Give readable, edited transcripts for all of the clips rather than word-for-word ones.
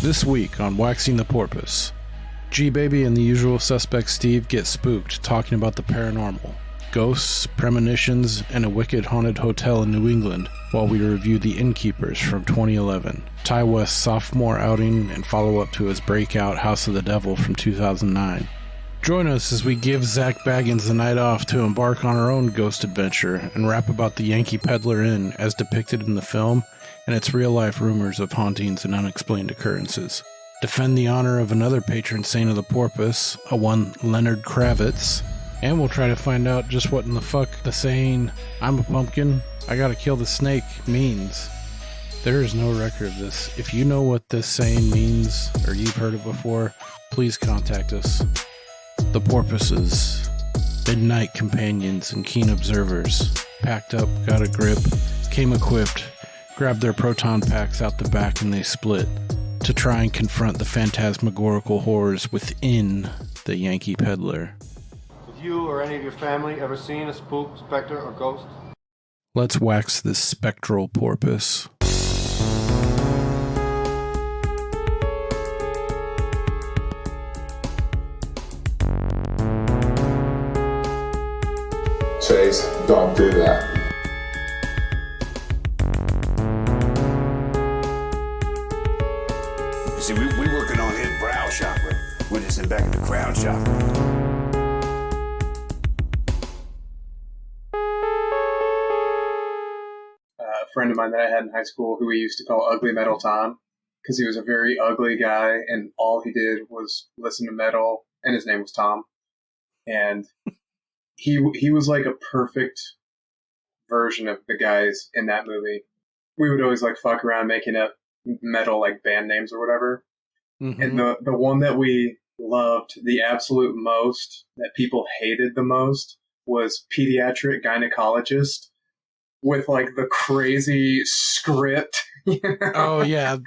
This week on Waxing the Porpoise, G-Baby and the usual suspect Steve get spooked talking about the paranormal, ghosts, premonitions, and a wicked haunted hotel in New England while we review the Innkeepers from 2011, Ty West's sophomore outing and follow-up to his breakout House of the Devil from 2009. Join us as we give Zak Bagans the night off to embark on our own ghost adventure and rap about the Yankee Pedlar Inn as depicted in the film and its real-life rumors of hauntings and unexplained occurrences. Defend the honor of another patron saint of the Porpoise, a one Leonard Kravitz, and we'll try to find out just what in the fuck the saying, "I'm a pumpkin, I gotta kill the snake," means. There is no record of this. If you know what this saying means, or you've heard it before, please contact us. The Porpoises, midnight companions and keen observers, packed up, got a grip, came equipped, grabbed their proton packs out the back and they split to try and confront the phantasmagorical horrors within the Yankee Pedlar. Have you or any of your family ever seen a spook, specter, or ghost? Let's wax this spectral porpoise. Chase, don't do that. You see, we working on his brow chakra. We're just in back of the crown chakra. A friend of mine that I had in high school who we used to call Ugly Metal Tom because he was a very ugly guy and all he did was listen to metal, and his name was Tom. And he was like a perfect version of the guys in that movie. We would always like fuck around making up metal like band names or whatever. Mm-hmm. And the one that we loved the absolute most, that people hated the most, was Pediatric Gynecologist with like the crazy script. You know? Oh yeah,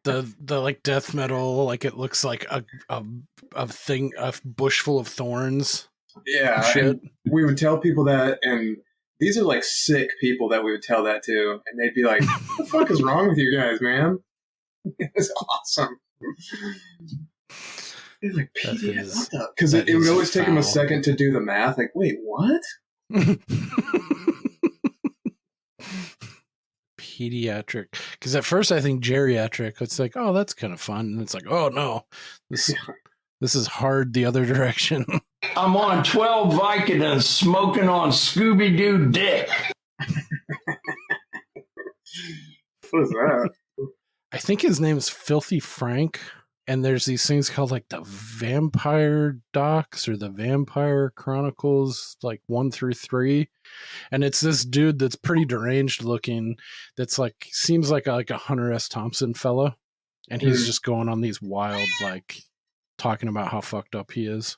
the like death metal, like it looks like a thing, a bush full of thorns. Yeah, shit. We would tell people that, and these are like sick people that we would tell that to, and they'd be like, "What the fuck is wrong with you guys, man?" It's awesome. It's like pediatric, because it would always take them a second to do the math. Like, wait, what? Pediatric, because at first I think geriatric. It's like, oh, that's kind of fun, and it's like, oh no, this is hard the other direction. I'm on 12 Vicodins smoking on Scooby-Doo dick. What is that? I think his name's Filthy Frank, and there's these things called like the Vampire Docs or the Vampire Chronicles, like 1 through 3. And it's this dude that's pretty deranged looking, that's like, seems like a Hunter S. Thompson fella. And he's just going on these wild, like, talking about how fucked up he is.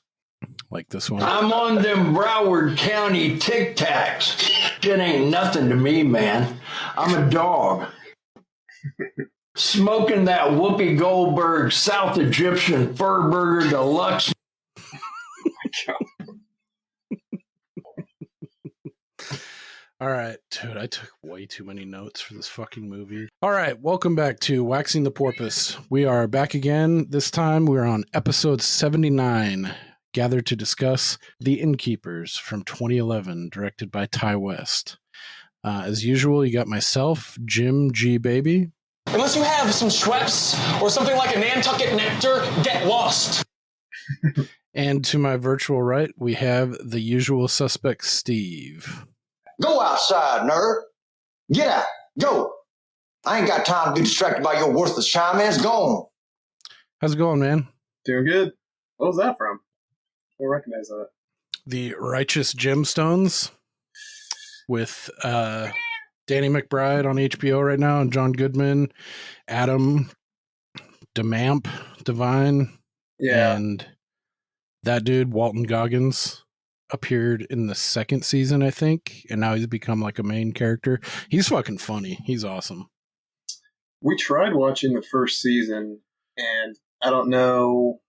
Like this one. I'm on them Broward County Tic Tacs. Shit ain't nothing to me, man. I'm a dog. Smoking that Whoopi Goldberg South Egyptian Fur Burger Deluxe. Oh my God. All right, dude, I took way too many notes for this fucking movie. All right, welcome back to Waxing the Porpoise. We are back again. This time we're on episode 79, gathered to discuss The Innkeepers from 2011, directed by Ty West. As usual, you got myself, Jim G. Baby. Unless you have some Schweppes or something like a Nantucket Nectar, get lost. And to my virtual right, we have the usual suspect, Steve. Go outside, nerd. Get out. Go. I ain't got time to be distracted by your worthless chime-ins. Go on. How's it going, man? Doing good. What was that from? I don't recognize that. The Righteous Gemstones with Danny McBride on HBO right now, and John Goodman, Adam DeMamp, Divine, and that dude, Walton Goggins, appeared in the second season, I think, and now he's become like a main character. He's fucking funny. He's awesome. We tried watching the first season, and I don't know,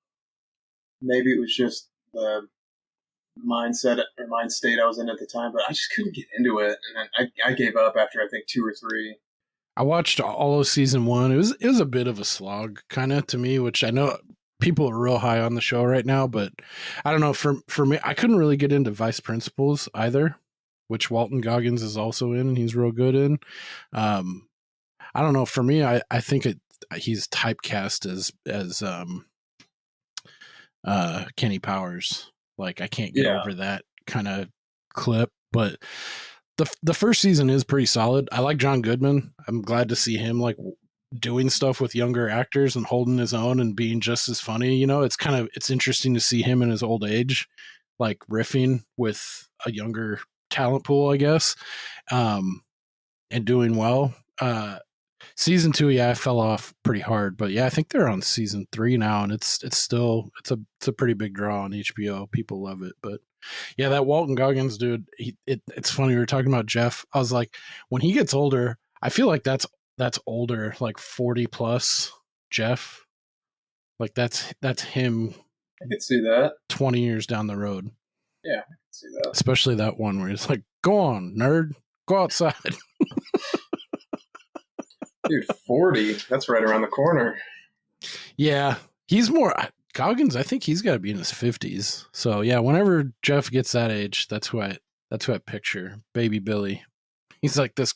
maybe it was just the mindset or mind state I was in at the time, but I just couldn't get into it, and I gave up after I think 2 or 3. I watched all of season 1. It was a bit of a slog, kind of, to me, which I know people are real high on the show right now, but I don't know. For me, I couldn't really get into Vice Principals either, which Walton Goggins is also in, and he's real good in. I don't know. For me, I think he's typecast as Kenny Powers. Like, I can't get over that kind of clip, but the first season is pretty solid. I like John Goodman. I'm glad to see him like doing stuff with younger actors and holding his own and being just as funny. You know, it's interesting to see him in his old age, like riffing with a younger talent pool, I guess, and doing well. Season 2, I fell off pretty hard, but I think they're on season 3 now, and it's a pretty big draw on HBO. People love it, but that Walton Goggins dude, it's funny. We were talking about Jeff. I was like, when he gets older, I feel like that's older, like 40 plus Jeff. Like that's him. I could see that 20 years down the road. Yeah, I can see that. Especially that one where he's like, "Go on, nerd, go outside." Dude, 40. That's right around the corner. Yeah, he's more Goggins. I think he's got to be in his 50s. So whenever Jeff gets that age, that's who I picture. Baby Billy. He's like this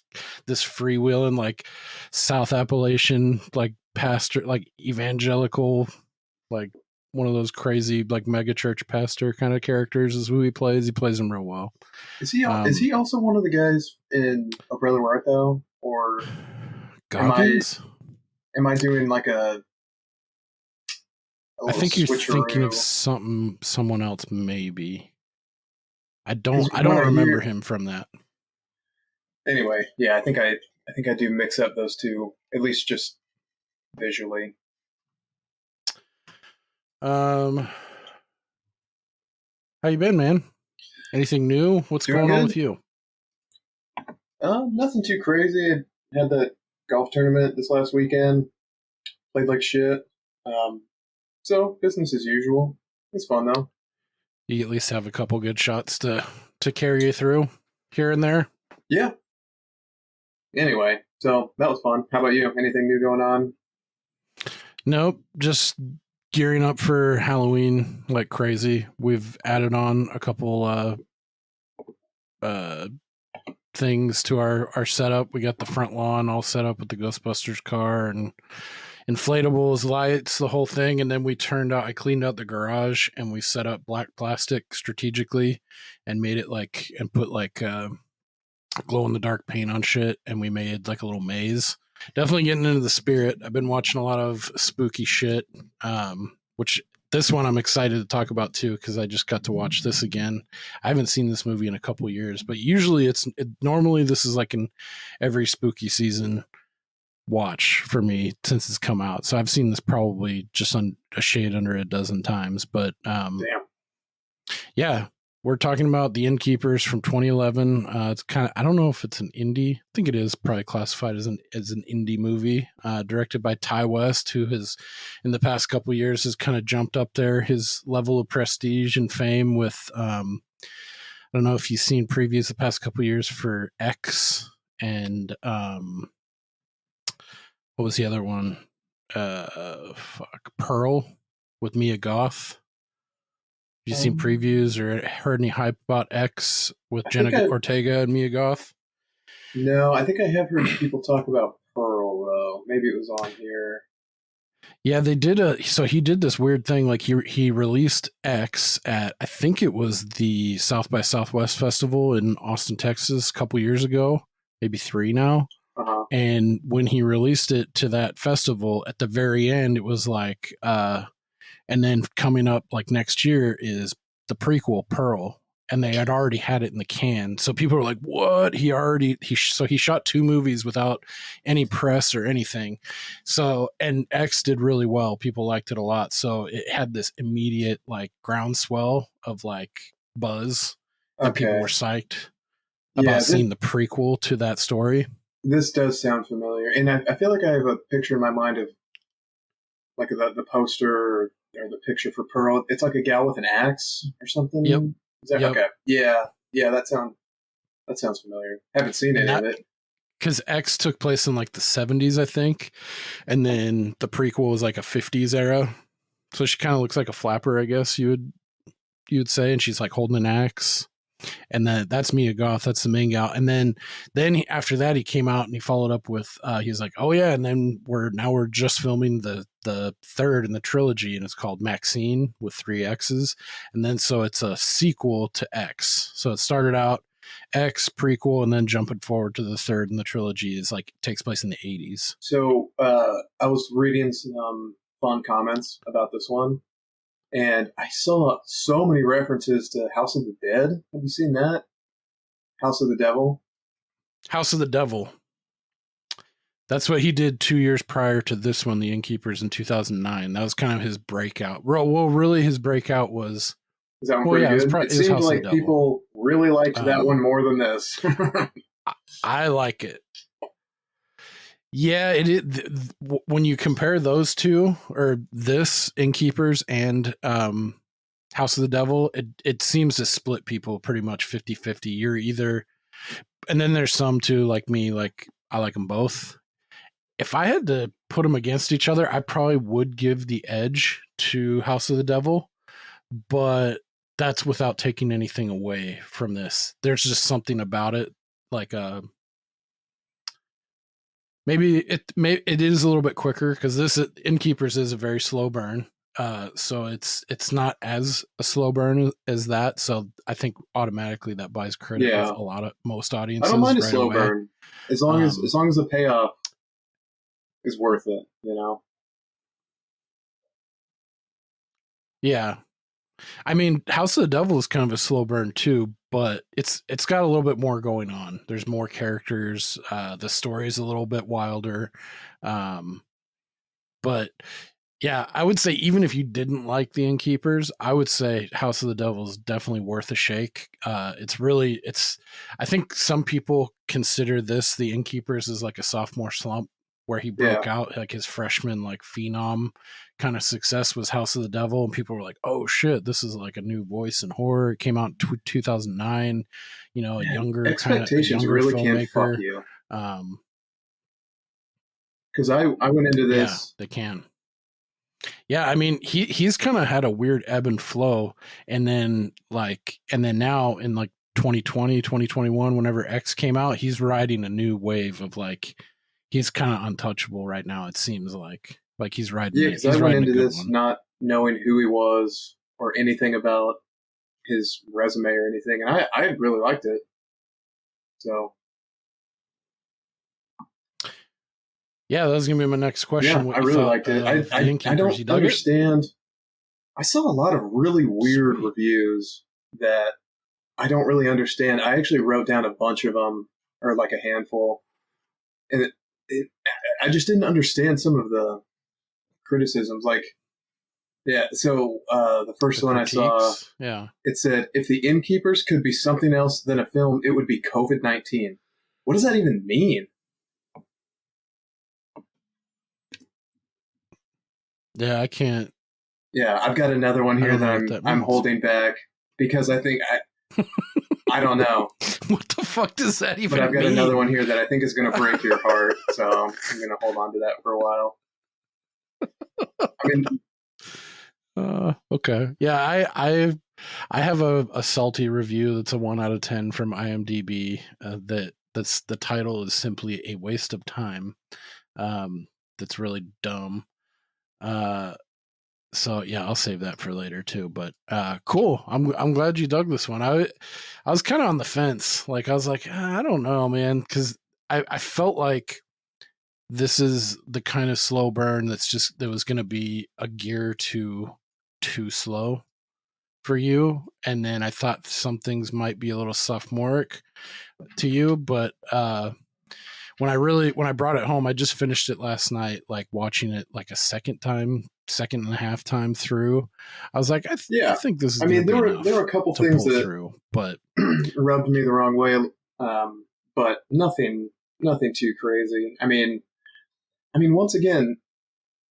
freewheeling, like South Appalachian, like pastor, like evangelical, like one of those crazy, like mega church pastor kind of characters is who he plays. He plays them real well. Is he also one of the guys in Oh Brother Where Art Thou? Or Goggins? Am I doing like a I think you're switcheroo? thinking of someone else, maybe. I don't remember him from that. Anyway, I think I do mix up those two, at least just visually. How you been, man? Anything new? What's Doing going on good. with you? Nothing too crazy. I had that golf tournament this last weekend. Played like shit. So business as usual. It's fun though. You at least have a couple good shots to carry you through here and there. Yeah. Anyway, so that was fun. How about you? Anything new going on? Nope, just gearing up for Halloween like crazy. We've added on a couple things to our setup. We got the front lawn all set up with the Ghostbusters car and inflatables, lights, the whole thing. And then I cleaned out the garage and we set up black plastic strategically and made it and put glow in the dark paint on shit, and we made like a little maze. Definitely getting into the spirit. I've been watching a lot of spooky shit, which this one I'm excited to talk about too, because I just got to watch this again. I haven't seen this movie in a couple years, but usually normally this is like in every spooky season watch for me since it's come out. So I've seen this probably just on a shade under a dozen times, but Damn. Yeah, we're talking about The Innkeepers from 2011. It's kind of, I don't know if it's an indie. I think it is probably classified as an indie movie, directed by Ty West, who has, in the past couple of years, has kind of jumped up there his level of prestige and fame with, I don't know if you've seen previews the past couple of years for X and, what was the other one? Pearl with Mia Goth. Have you seen previews or heard any hype about X with Jenna Ortega and Mia Goth? No, I think I have heard people talk about Pearl, though. Maybe it was on here. Yeah, they did so he did this weird thing, like he released X at, I think it was the South by Southwest Festival in Austin, Texas a couple years ago, maybe 3 now. Uh-huh. And when he released it to that festival, at the very end, it was like, and then coming up like next year is the prequel Pearl, and they had already had it in the can. So people were like, what? He shot 2 movies without any press or anything. So, and X did really well. People liked it a lot. So it had this immediate like groundswell of like buzz, and people were psyched about seeing the prequel to that story. This does sound familiar. And I feel like I have a picture in my mind of like the poster or the picture for Pearl. It's like a gal with an axe or something. Yep. Is that okay? Yeah. That sounds familiar. Haven't seen any of it. because X took place in like the 70s, I think, and then the prequel was like a 50s era. So she kind of looks like a flapper, I guess you would say, and she's like holding an axe. And that's Mia Goth. That's the main gal. And then after that, he came out and he followed up with, he's like, oh yeah. And then we're just filming the third in the trilogy, and it's called Maxine with 3 X's. And then, so it's a sequel to X. So it started out X prequel, and then jumping forward to the third in the trilogy is like, takes place in the 80s. So, I was reading some fun comments about this one. And I saw so many references to House of the Dead. Have you seen that? House of the Devil? House of the Devil. That's what he did 2 years prior to this one, The Innkeepers, in 2009. That was kind of his breakout. Well, really, his breakout was... Is that one pretty good? It seemed like people really liked that one more than this. I like it. Yeah, when you compare those two, or this Innkeepers and House of the Devil, it seems to split people pretty much 50-50. You're either, and then there's some too, like me, like I like them both. If I had to put them against each other, I probably would give the edge to House of the Devil, but that's without taking anything away from this. There's just something about it, like maybe it is a little bit quicker, because this Innkeepers is a very slow burn. So it's not as a slow burn as that. So I think automatically that buys credit with most audiences. I don't mind a slow burn as long as the payoff is worth it, you know? Yeah. I mean, House of the Devil is kind of a slow burn too, but it's got a little bit more going on. There's more characters. The story is a little bit wilder. But yeah, I would say even if you didn't like The Innkeepers, I would say House of the Devil is definitely worth a shake. I think some people consider this, The Innkeepers, as like a sophomore slump, where he broke out, like his freshman like phenom kind of success was House of the Devil, and people were like, oh shit, this is like a new voice in horror. It came out in 2009, you know, a younger expectations really can't fuck you. Because I went into this. Yeah, they can. Yeah, I mean, he's kind of had a weird ebb and flow, and then now in like 2020, 2021, whenever X came out, he's riding a new wave of like, he's kind of untouchable right now. It seems like he's riding. Yeah, because I went into this not knowing who he was or anything about his resume or anything, and I really liked it. So. Yeah, that was going to be my next question. Yeah, I really liked it. I don't understand. I saw a lot of really weird reviews that I don't really understand. I actually wrote down a bunch of them, or like a handful, and I just didn't understand some of the criticisms. Like, yeah, so the first one critiques, I saw, it said, if The Innkeepers could be something else than a film, it would be COVID-19. What does that even mean? Yeah, I can't. Yeah, I've got another one here that I'm holding back because I think I don't know. What the fuck does that even mean? But I've got another one here that I think is going to break your heart, so I'm going to hold on to that for a while. I mean, okay, yeah, I have a salty review that's a 1 out of 10 from IMDb. That's the title is simply a waste of time. That's really dumb. So yeah, I'll save that for later too, but cool. I'm glad you dug this one. I was kind of on the fence. Like I was like, I don't know, man, because I felt like this is the kind of slow burn that was going to be a gear too slow for you, and then I thought some things might be a little sophomoric to you, but when I brought it home, I just finished it last night, like watching it like a second and a half time through. I was like, I think this is. I mean, there were a couple things that but rubbed me the wrong way, but nothing too crazy. I mean, once again,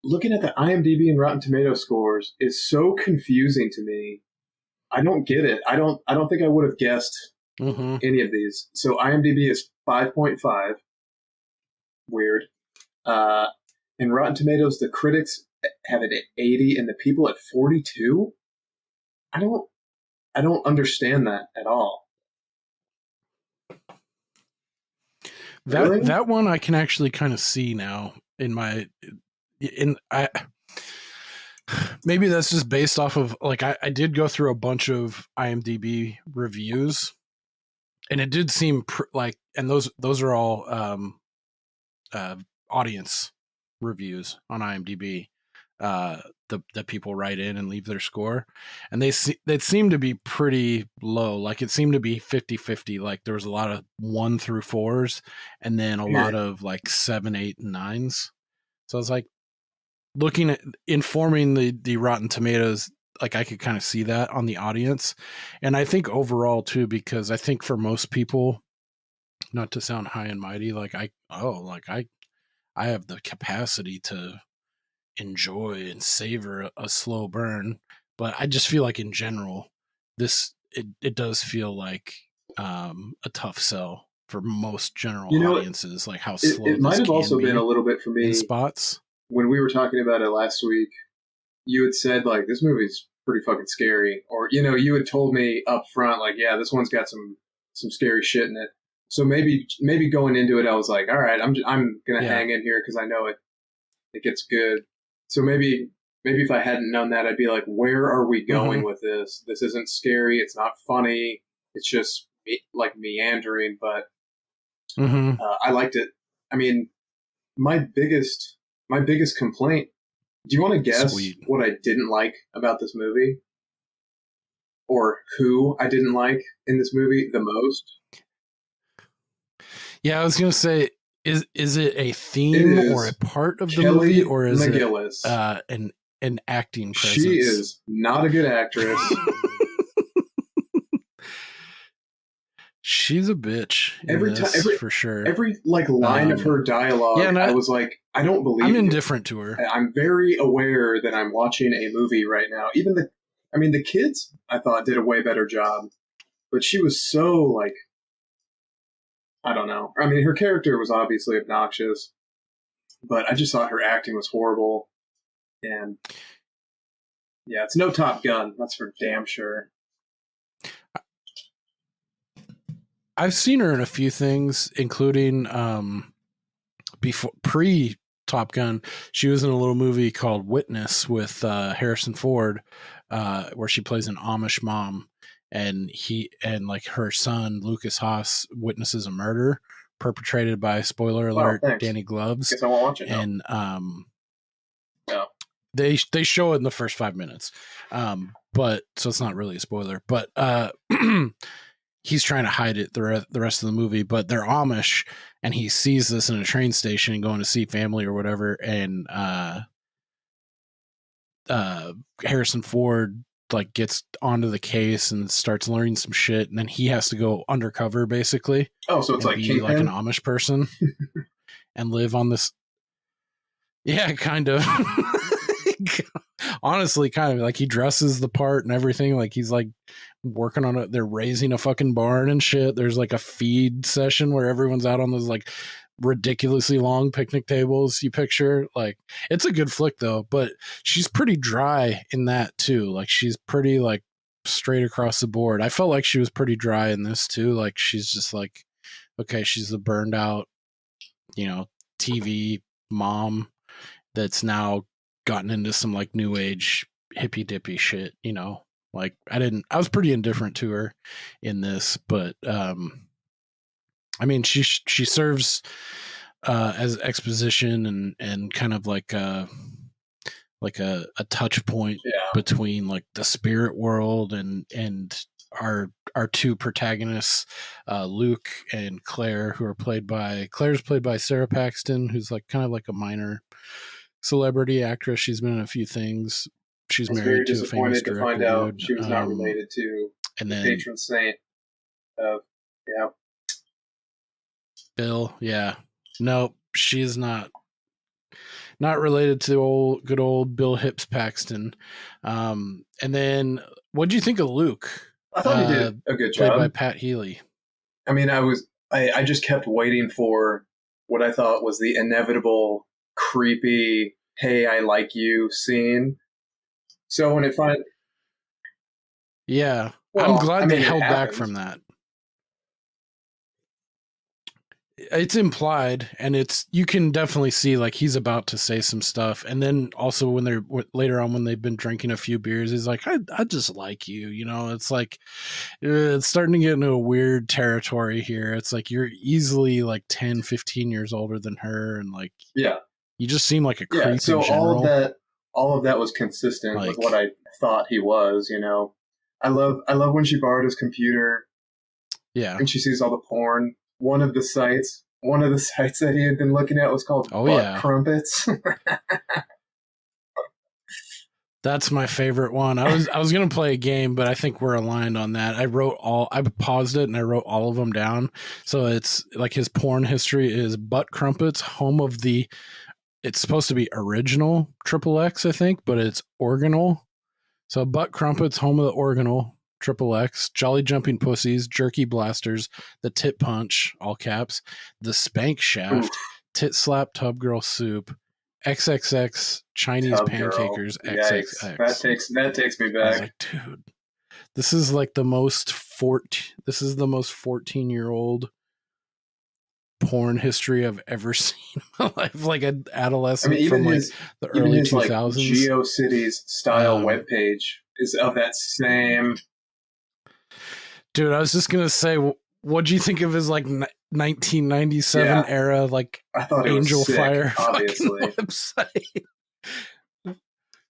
looking at the IMDb and Rotten Tomato scores is so confusing to me. I don't get it. I don't think I would have guessed any of these. So IMDb is 5.5. weird. In Rotten Tomatoes, the critics have it at 80 and the people at 42. I don't understand that at all. That one I can actually kind of see now maybe that's just based off of like I did go through a bunch of IMDb reviews, and it did seem and those are all audience reviews on IMDb. The people write in and leave their score, and they seem to be pretty low. Like it seemed to be 50-50. Like there was a lot of 1 through 4s and then a lot of like 7, 8, and 9s. So I was like looking at informing the Rotten Tomatoes, like I could kind of see that on the audience. And I think overall too, because I think for most people, not to sound high and mighty, like I have the capacity to enjoy and savor a slow burn, but I just feel like in general it does feel like a tough sell for most general audiences, like how slow it might this have can also be been a little bit for me in spots. When we were talking about it last week, you had said like this movie's pretty fucking scary, or you had told me up front like, yeah, this one's got some scary shit in it. So maybe going into it I was like, all right, I'm gonna hang in here because I know it gets good. So maybe if I hadn't known that, I'd be like, where are we going with this? This isn't scary. It's not funny. It's just like meandering, but I liked it. I mean, my biggest complaint, do you want to guess what I didn't like about this movie? Or who I didn't like in this movie the most? Yeah, I was going to say, is it a theme or a part of the movie, or is McGillis. It an acting presence? She is not a good actress. She's a bitch. Every time, for sure. Every line of her dialogue, I was like, I don't believe. I'm indifferent to her. I'm very aware that I'm watching a movie right now. Even the kids, I thought did a way better job, but she was so like, I don't know. I mean, her character was obviously obnoxious, but I just thought her acting was horrible. And yeah, it's no Top Gun. That's for damn sure. I've seen her in a few things, including pre Top Gun. She was in a little movie called Witness with Harrison Ford, where she plays an Amish mom. And like her son Lucas Haas witnesses a murder perpetrated by, spoiler alert, Danny Gloves. Guess I won't watch it now. And no. they show it in the first 5 minutes, but so it's not really a spoiler. But he's trying to hide it the rest of the movie. But they're Amish, and he sees this in a train station going to see family or whatever, and Harrison Ford like gets onto the case and starts learning some shit, and then he has to go undercover basically. Oh, so it's like be like an Amish person and live on this. Yeah, kind of. Honestly, kind of like he dresses the part and everything. Like he's like working on it. They're raising a fucking barn and shit. There's like a feed session where everyone's out on those like ridiculously long picnic tables you picture. Like it's a good flick though, but she's pretty dry in that too. Like she's pretty like straight across the board. I felt like she was pretty dry in this too. Like she's just like, okay, she's the burned out, TV mom that's now gotten into some like new age hippy dippy shit, like I was pretty indifferent to her in this, but I mean, she serves as exposition and kind of like a touch point between like the spirit world and our two protagonists, Luke and Claire, who are Claire's played by Sarah Paxton, who's like kind of like a minor celebrity actress. She's been in a few things. She's married to a famous director. Find out she was not related to the patron saint of Bill. Yeah, no, she's not related to good old Bill Hips Paxton. And then, what did you think of Luke? I thought he did a good job. Played by Pat Healy. I mean, I just kept waiting for what I thought was the inevitable creepy, hey, I like you scene. So when it finally... Yeah. Well, I'm glad I mean, they it held back happens. from that. It's implied, and you can definitely see like he's about to say some stuff, and then also when they're later on when they've been drinking a few beers, he's like, I just like you, you know. It's like it's starting to get into a weird territory here. It's like you're easily like 10, 15 years older than her, and like Yeah. you just seem like a creep in So general. all of that was consistent Like, with what I thought he was, you know. I love when she borrowed his computer. Yeah. And she sees all the porn. One of the sites that he had been looking at was called Butt Crumpets. That's my favorite one. I was gonna play a game, but I think we're aligned on that. I paused it and I wrote all of them down. So it's like his porn history is Butt Crumpets, home of the. It's supposed to be original XXX, I think, but it's organal. So Butt Crumpets, home of the organal XXX, Jolly Jumping Pussies, Jerky Blasters, the Tit Punch, all caps, the Spank Shaft, Tit Slap Tub Girl Soup, XXX Chinese Tub Pancakers, Girl. XXX. Yikes. That takes me back. I was like, dude, this is like the most 14-year-old porn history I've ever seen in my life. Like an adolescent from like the early 2000s. Like GeoCities style webpage is of that same. Dude, I was just gonna say, what do you think of his like 1997 era, like I thought it Angel was sick, Fire obviously website?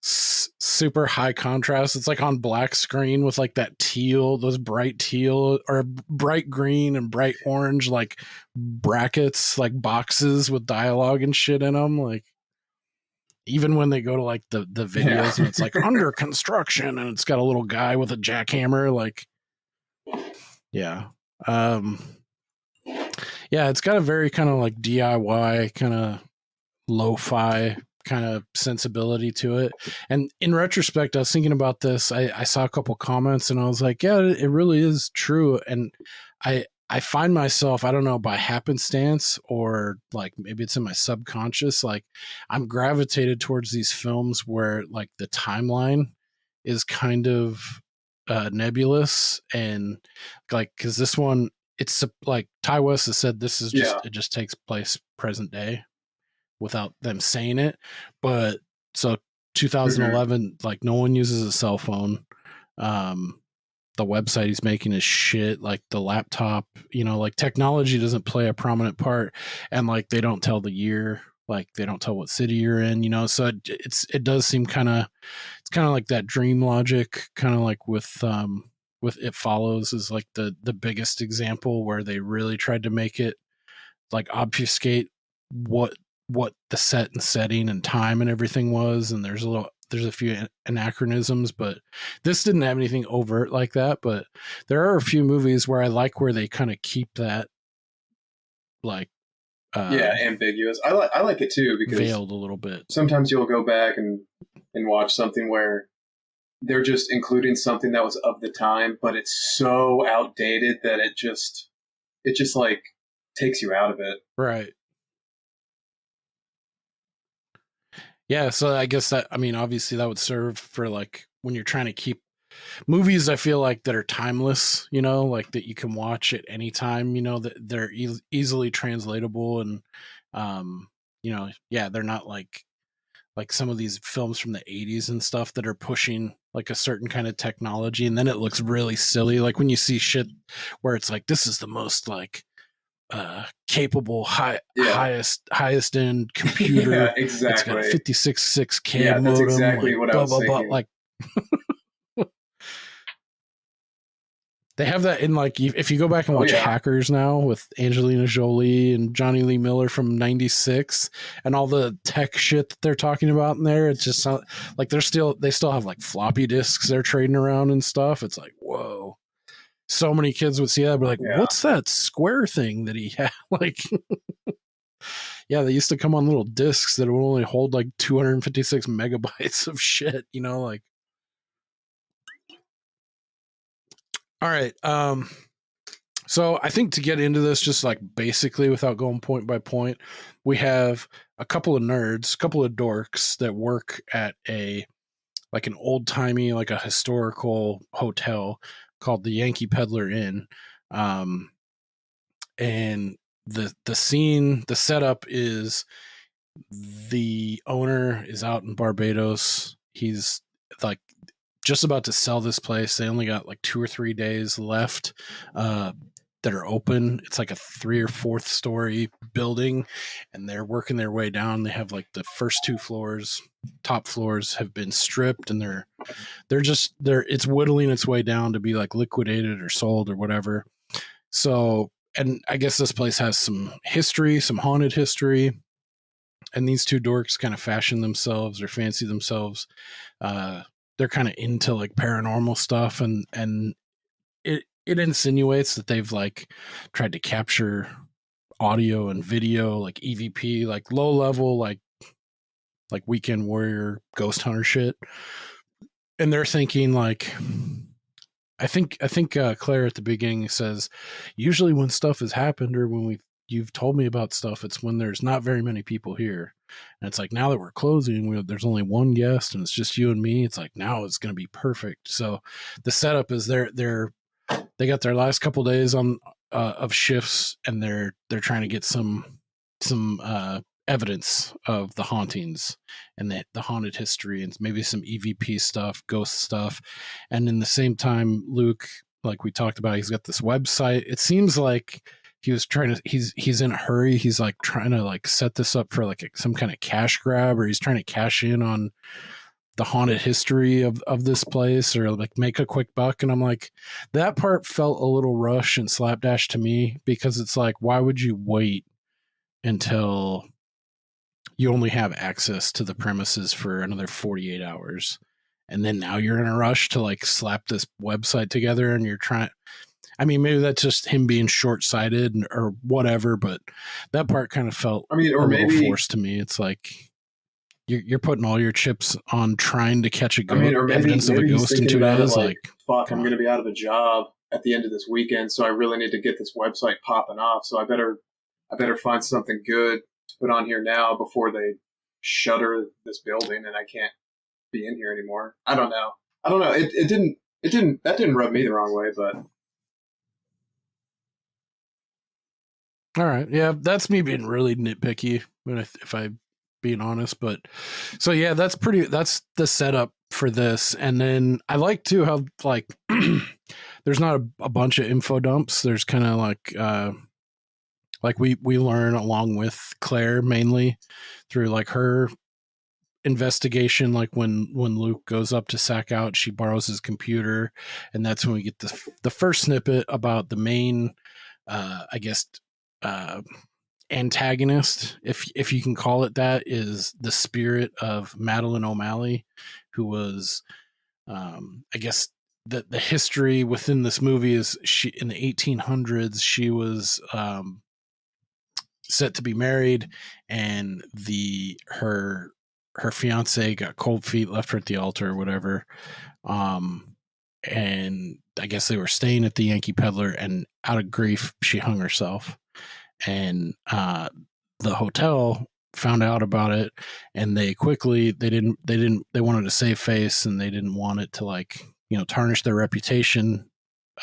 Super high contrast. It's like on black screen with like that teal, those bright teal or bright green and bright orange, like brackets, like boxes with dialogue and shit in them. Like even when they go to like the videos and it's like under construction and it's got a little guy with a jackhammer, like, yeah. Yeah, it's got a very kind of like DIY kind of lo-fi kind of sensibility to it. And in retrospect, I was thinking about this. I saw a couple comments and I was like, yeah, it really is true. And I find myself, I don't know, by happenstance or like maybe it's in my subconscious, like I'm gravitated towards these films where like the timeline is kind of nebulous, and like because this one, it's like Ty West has said this is just it just takes place present day without them saying it. But so 2011, like no one uses a cell phone. The website he's making is shit. Like the laptop, you know, like technology doesn't play a prominent part, and like they don't tell the year, like they don't tell what city you're in, you know. So it does seem kind of, it's kind of like that dream logic, kind of like with It Follows is like the biggest example where they really tried to make it like obfuscate what the set and setting and time and everything was, and there's a few anachronisms, but this didn't have anything overt like that. But there are a few movies where I like where they kind of keep that like ambiguous. I like it too because veiled a little bit. Sometimes you'll go back and watch something where they're just including something that was of the time, but it's so outdated that it just like takes you out of it. Right. Yeah, so I guess that, I mean, obviously that would serve for like when you're trying to keep movies, I feel like, that are timeless, you know, like that you can watch at any time, you know, that they're easily translatable and, you know, yeah, they're not like some of these films from the 80s and stuff that are pushing like a certain kind of technology and then it looks really silly. Like when you see shit where it's like, this is the most like, capable highest end computer. Yeah, exactly. It's got a 56.6K modem. That's exactly what I was thinking. Like they have that in like if you go back and watch Hackers now with Angelina Jolie and Johnny Lee Miller from '96 and all the tech shit that they're talking about in there, it's just like they still have like floppy disks they're trading around and stuff. It's like, whoa. So many kids would see that, but like, what's that square thing that he had? Like, yeah, they used to come on little discs that would only hold like 256 megabytes of shit, you know, like. All right. So I think to get into this, just like basically without going point by point, we have a couple of nerds, a couple of dorks that work at like an old timey, like a historical hotel called the Yankee Pedlar Inn. And the scene, the setup is the owner is out in Barbados. He's like just about to sell this place. They only got like 2 or 3 days left that are open. It's like a 3 or 4th story building, and they're working their way down. They have like the first 2 floors, top floors have been stripped, and they're it's whittling its way down to be like liquidated or sold or whatever. So, and I guess this place has some history, some haunted history. And these 2 dorks kind of fashion themselves or fancy themselves. They're kind of into like paranormal stuff, and it insinuates that they've like tried to capture audio and video, like EVP, like low level, like Weekend Warrior, Ghost Hunter shit. And they're thinking like, I think Claire at the beginning says, usually when stuff has happened or when you've told me about stuff, it's when there's not very many people here. And it's like, now that we're closing, there's only one guest and it's just you and me. It's like, now it's going to be perfect. So the setup is they got their last couple days on of shifts, and they're trying to get some evidence of the hauntings and the haunted history and maybe some EVP stuff, ghost stuff. And in the same time, Luke, like we talked about, he's got this website. It seems like he was trying to, he's in a hurry. He's like trying to like set this up for like some kind of cash grab, or he's trying to cash in on the haunted history of this place, or like make a quick buck. And I'm like, that part felt a little rush and slapdash to me, because it's like, why would you wait until you only have access to the premises for another 48 hours? And then now you're in a rush to like slap this website together, and you're trying, I mean, maybe that's just him being short-sighted or whatever, but that part kind of felt I mean, or a little maybe forced to me. It's like you're putting all your chips on trying to catch a ghost, or evidence of a he's ghost in thinking 2 about it days. Like, fuck, I'm going to be out of a job at the end of this weekend, so I really need to get this website popping off. So I better find something good to put on here now before they shutter this building and I can't be in here anymore. I don't know. It didn't rub me the wrong way, but. all right, yeah, that's me being really nitpicky if I'm being honest. But so yeah, that's the setup for this. And then I like to have like there's not a bunch of info dumps. There's kind of like we learn along with Claire mainly through like her investigation. Like when Luke goes up to sack out, she borrows his computer, and that's when we get the first snippet about the main I guess antagonist, if you can call it that, is the spirit of Madeline O'Malley, who was I guess the history within this movie is she in the 1800s she was set to be married, and her fiance got cold feet, left her at the altar or whatever, and I guess they were staying at the Yankee Pedlar, and out of grief she hung herself. And the hotel found out about it, and they wanted to save face, and they didn't want it to like, tarnish their reputation.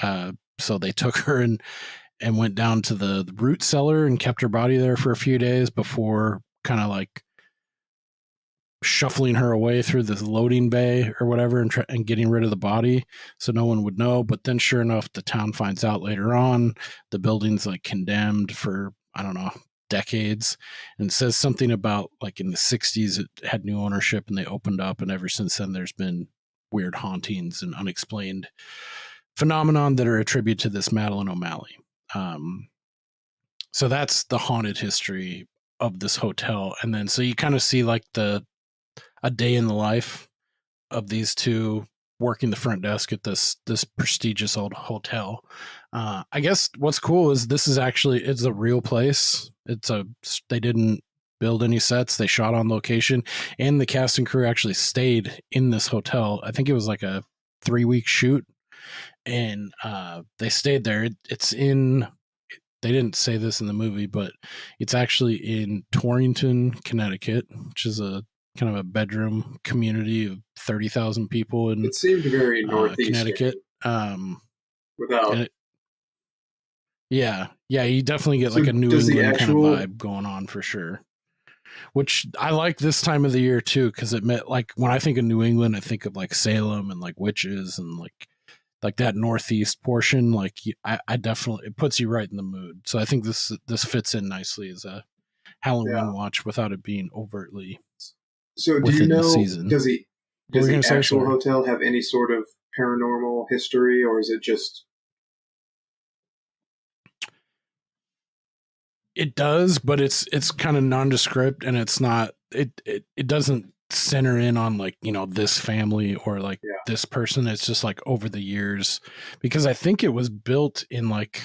So they took her and went down to the root cellar and kept her body there for a few days before kind of like shuffling her away through this loading bay or whatever, and getting rid of the body so no one would know. But then sure enough, the town finds out later on. The building's like condemned for, I don't know, decades. And it says something about like in the 60s it had new ownership and they opened up, and ever since then there's been weird hauntings and unexplained phenomenon that are attributed to this Madeline O'Malley. So that's the haunted history of this hotel. And then so you kind of see like a day in the life of these two working the front desk at this prestigious old hotel. I guess what's cool is this is actually, it's a real place. They didn't build any sets. They shot on location, and the cast and crew actually stayed in this hotel. I think it was like a 3-week shoot. and they stayed there. It's in. They didn't say this in the movie, but it's actually in Torrington, Connecticut, which is a kind of a bedroom community of 30,000 people in It seemed very northeastern. Connecticut. Without. Yeah, you definitely get like a New England kind of vibe going on for sure. Which I like this time of the year too, because it meant like when I think of New England, I think of like Salem and like witches and like that northeast portion. Like I definitely, it puts you right in the mood. So I think this fits in nicely as a Halloween watch without it being overtly. So do you know? Does the actual hotel have any sort of paranormal history, or is it just? It does, but it's kind of nondescript, and it's not. It doesn't center in on like, you know, this family or like this person. It's just like over the years, because I think it was built in like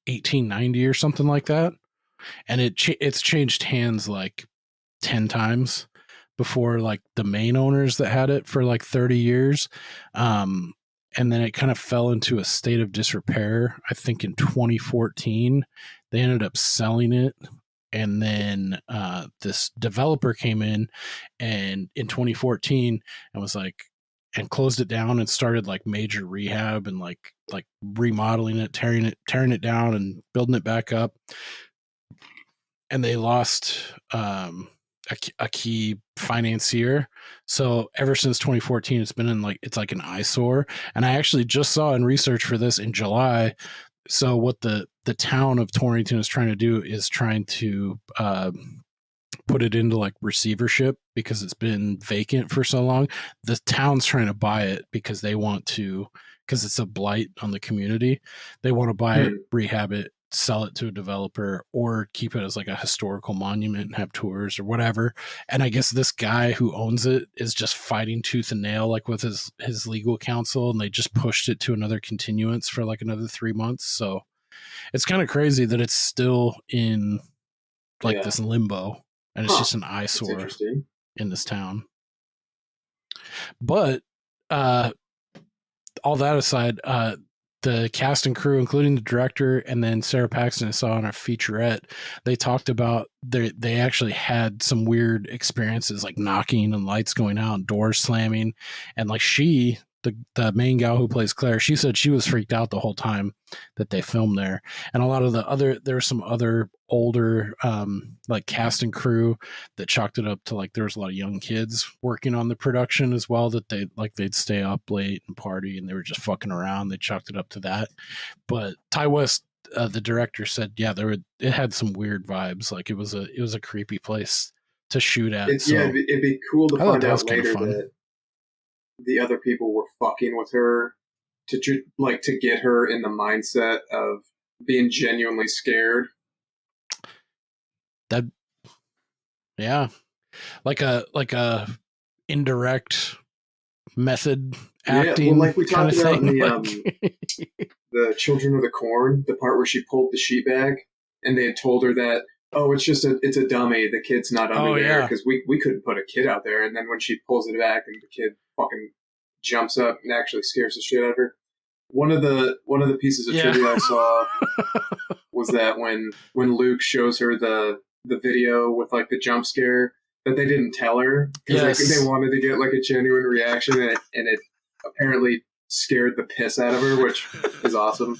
1890 or something like that, and it's changed hands like 10 times before like the main owners that had it for like 30 years. And then it kind of fell into a state of disrepair. I think in 2014, they ended up selling it. And then this developer came in and in 2014 and was like, and closed it down and started like major rehab and like remodeling it, tearing it down and building it back up. And they lost a key financier. So ever since 2014, it's been in like, it's like an eyesore. And I actually just saw in research for this in July. So what the town of Torrington is trying to do is trying to put it into like receivership because it's been vacant for so long. The town's trying to buy it because they want to, because it's a blight on the community. They want to buy it, rehab it, sell it to a developer, or keep it as like a historical monument and have tours or whatever. And I guess this guy who owns it is just fighting tooth and nail, like with his legal counsel, and they just pushed it to another continuance for like another 3 months. So it's kind of crazy that it's still in like this limbo, and it's just an eyesore in this town. But all that aside, the cast and crew, including the director and then Sarah Paxton I saw on our featurette, they talked about they actually had some weird experiences, like knocking and lights going out and doors slamming. And like the main gal who plays Claire, she said she was freaked out the whole time that they filmed there. And a lot of there were some other older like cast and crew that chalked it up to like there was a lot of young kids working on the production as well, that they'd stay up late and party and they were just fucking around. They chalked it up to that. But Ty West, the director, said it had some weird vibes. Like it was a creepy place to shoot at. It'd be cool to find out later that the other people were fucking with her to get her in the mindset of being genuinely scared. Like a indirect method acting. Yeah, well, like we talked about in the Children of the Corn, the part where she pulled the sheet bag and they had told her that, oh, it's a dummy. The kid's not under there because we couldn't put a kid out there. And then when she pulls it back and the kid fucking jumps up and actually scares the shit out of her. One of the pieces of trivia I saw was that when Luke shows her the video with like the jump scare, that they didn't tell her because they wanted to get like a genuine reaction, and it apparently scared the piss out of her, which is awesome.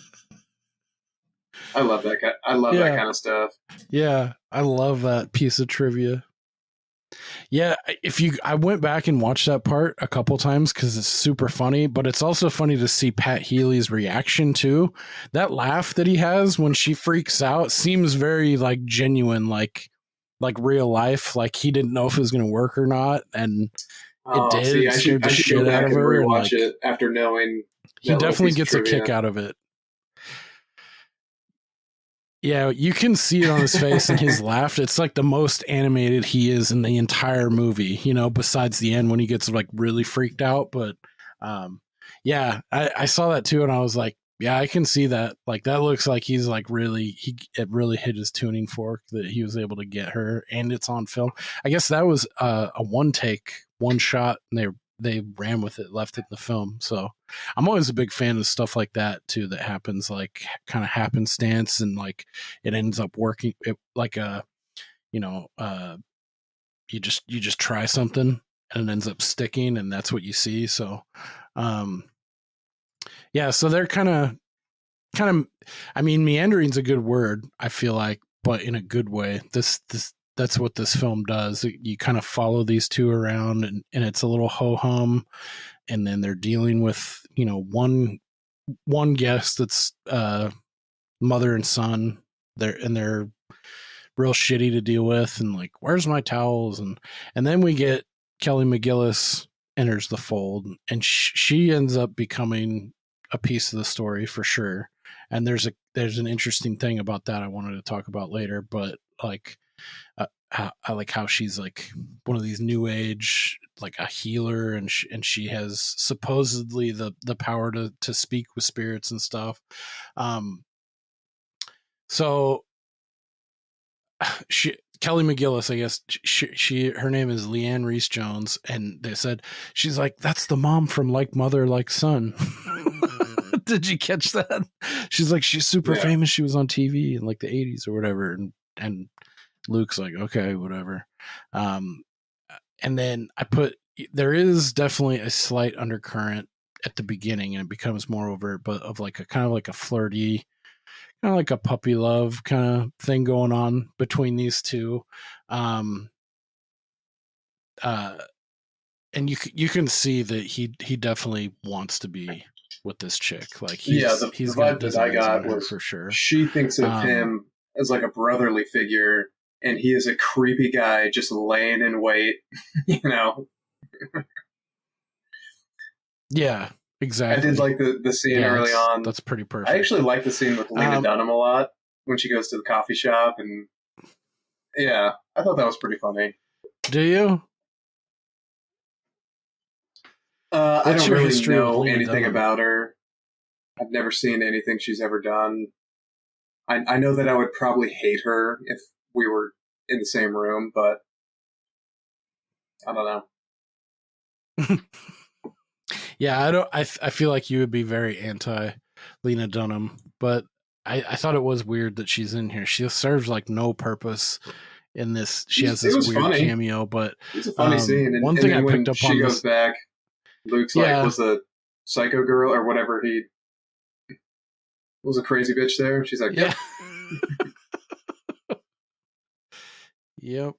I love that guy. I love that kind of stuff. Yeah, I love that piece of trivia. Yeah, I went back and watched that part a couple times because it's super funny, but it's also funny to see Pat Healy's reaction too. That laugh that he has when she freaks out seems very like genuine, like real life. Like he didn't know if it was going to work or not, and it did. See, it scared the shit out of her. And watch it after knowing. He definitely gets a kick out of it. Yeah, you can see it on his face and his laugh. It's like the most animated he is in the entire movie, you know, besides the end when he gets like really freaked out. But yeah, I saw that too. And I was like, yeah, I can see that. Like that looks like he's like it really hit his tuning fork that he was able to get her, and it's on film. I guess that was a one shot, and they they ran with it, left it in the film. So I'm always a big fan of stuff like that too, that happens like kind of happenstance, and like it ends up working like a, you just try something and it ends up sticking, and that's what you see. So yeah, so they're kind of, I mean, meandering's a good word, I feel like, but in a good way. That's what this film does. You kind of follow these two around, and it's a little ho-hum, and then they're dealing with, one guest that's mother and son. They're real shitty to deal with, and like, where's my towels? And then we get Kelly McGillis enters the fold, and she ends up becoming a piece of the story for sure. And there's an interesting thing about that I wanted to talk about later, but like, I like how she's like one of these new age, like a healer, and she has supposedly the power to speak with spirits and stuff. So Kelly McGillis, I guess her name is Leanne Reese Jones, and they said she's like, that's the mom from Like Mother Like Son. Did you catch that? She's like, she's super famous. She was on TV in like the 80s or whatever, and Luke's like, okay, whatever. And then there is definitely a slight undercurrent at the beginning, and it becomes more overt, but of like a kind of like a flirty, kind of like a puppy love kind of thing going on between these two. And you can see that he definitely wants to be with this chick. Like he's the vibe that I got was for sure. She thinks of him as like a brotherly figure, and he is a creepy guy just laying in wait, Yeah, exactly. I did like the scene early on. That's pretty perfect. I actually like the scene with Lena Dunham a lot when she goes to the coffee shop, and yeah, I thought that was pretty funny. Do you? I don't really know anything about her. I've never seen anything she's ever done. I know that I would probably hate her if we were in the same room, but I don't know. Yeah, I feel like you would be very anti Lena Dunham, but I thought it was weird that she's in here. She serves like no purpose in this. She has this weird funny cameo, but it's a funny scene. And, one thing I picked up on, she goes back, Luke's like, was a psycho girl or whatever, he was a crazy bitch there. She's like, yep. Yep.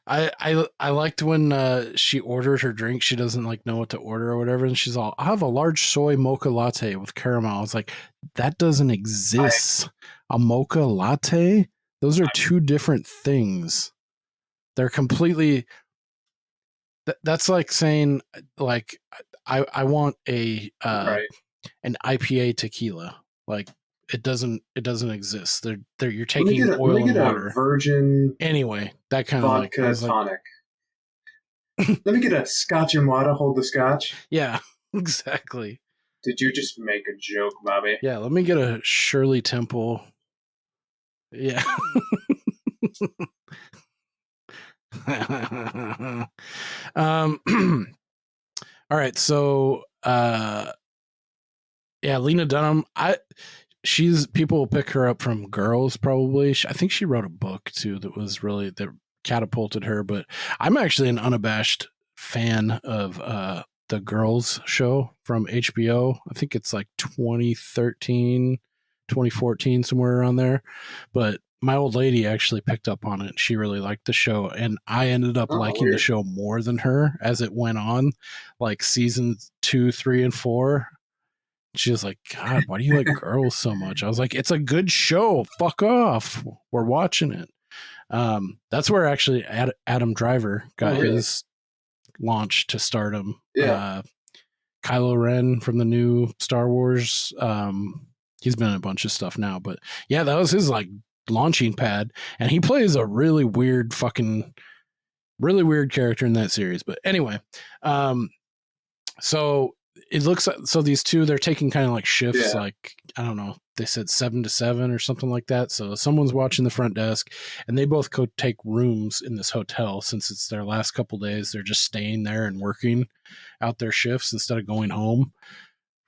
I liked when she ordered her drink. She doesn't like know what to order or whatever, and she's all, I have a large soy mocha latte with caramel. I was like, that doesn't exist. A mocha latte? Those are two different things. They're completely. That's like saying, like, I want an IPA tequila. Like, it doesn't exist. You're taking oil and water. A virgin. Anyway, that kind of vodka tonic. Let me get a scotch and water. Hold the scotch. Yeah, exactly. Did you just make a joke, Bobby? Yeah, let me get a Shirley Temple. Yeah. All right, so yeah, Lena Dunham, people will pick her up from Girls, probably. I think she wrote a book too that catapulted her, but I'm actually an unabashed fan of the Girls show from HBO. I think it's like 2013, 2014, somewhere around there. But my old lady actually picked up on it. She really liked the show, and I ended up liking the show more than her as it went on, like seasons 2, 3, and 4. She was like, God, why do you like Girls so much? I was like, it's a good show. Fuck off. We're watching it. That's where actually Adam Driver got his launch to stardom. Yeah. Kylo Ren from the new Star Wars. He's been in a bunch of stuff now, but yeah, that was his like launching pad, and he plays a really weird character in that series. But anyway, so it looks like, so these two, they're taking kind of like shifts, Yeah. like, I don't know, they said 7 to 7 or something like that. So someone's watching the front desk, and they both go take rooms in this hotel. Since it's their last couple days, they're just staying there and working out their shifts instead of going home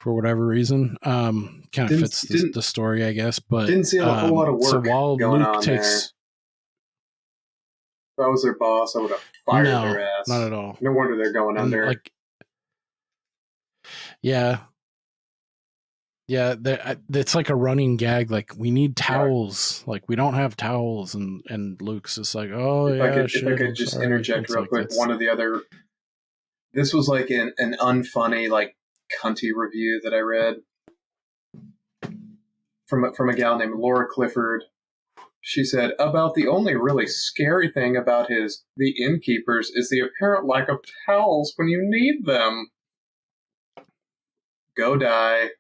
for whatever reason. Kind of fits the story, I guess. But didn't seem a whole lot of work so while going Luke on takes, If I was their boss, I would have fired no, their ass. not at all. No wonder they're going And under. like, yeah, it's like a running gag. Like, we need towels. Like, we don't have towels, and Luke's just like, oh if yeah. I could I'm just sorry. interject It's real like, quick, one of the other. This was like an unfunny, like cunty review that I read from a gal named Laura Clifford. She said, about the only really scary thing about the Innkeepers is the apparent lack of towels when you need them. Go die.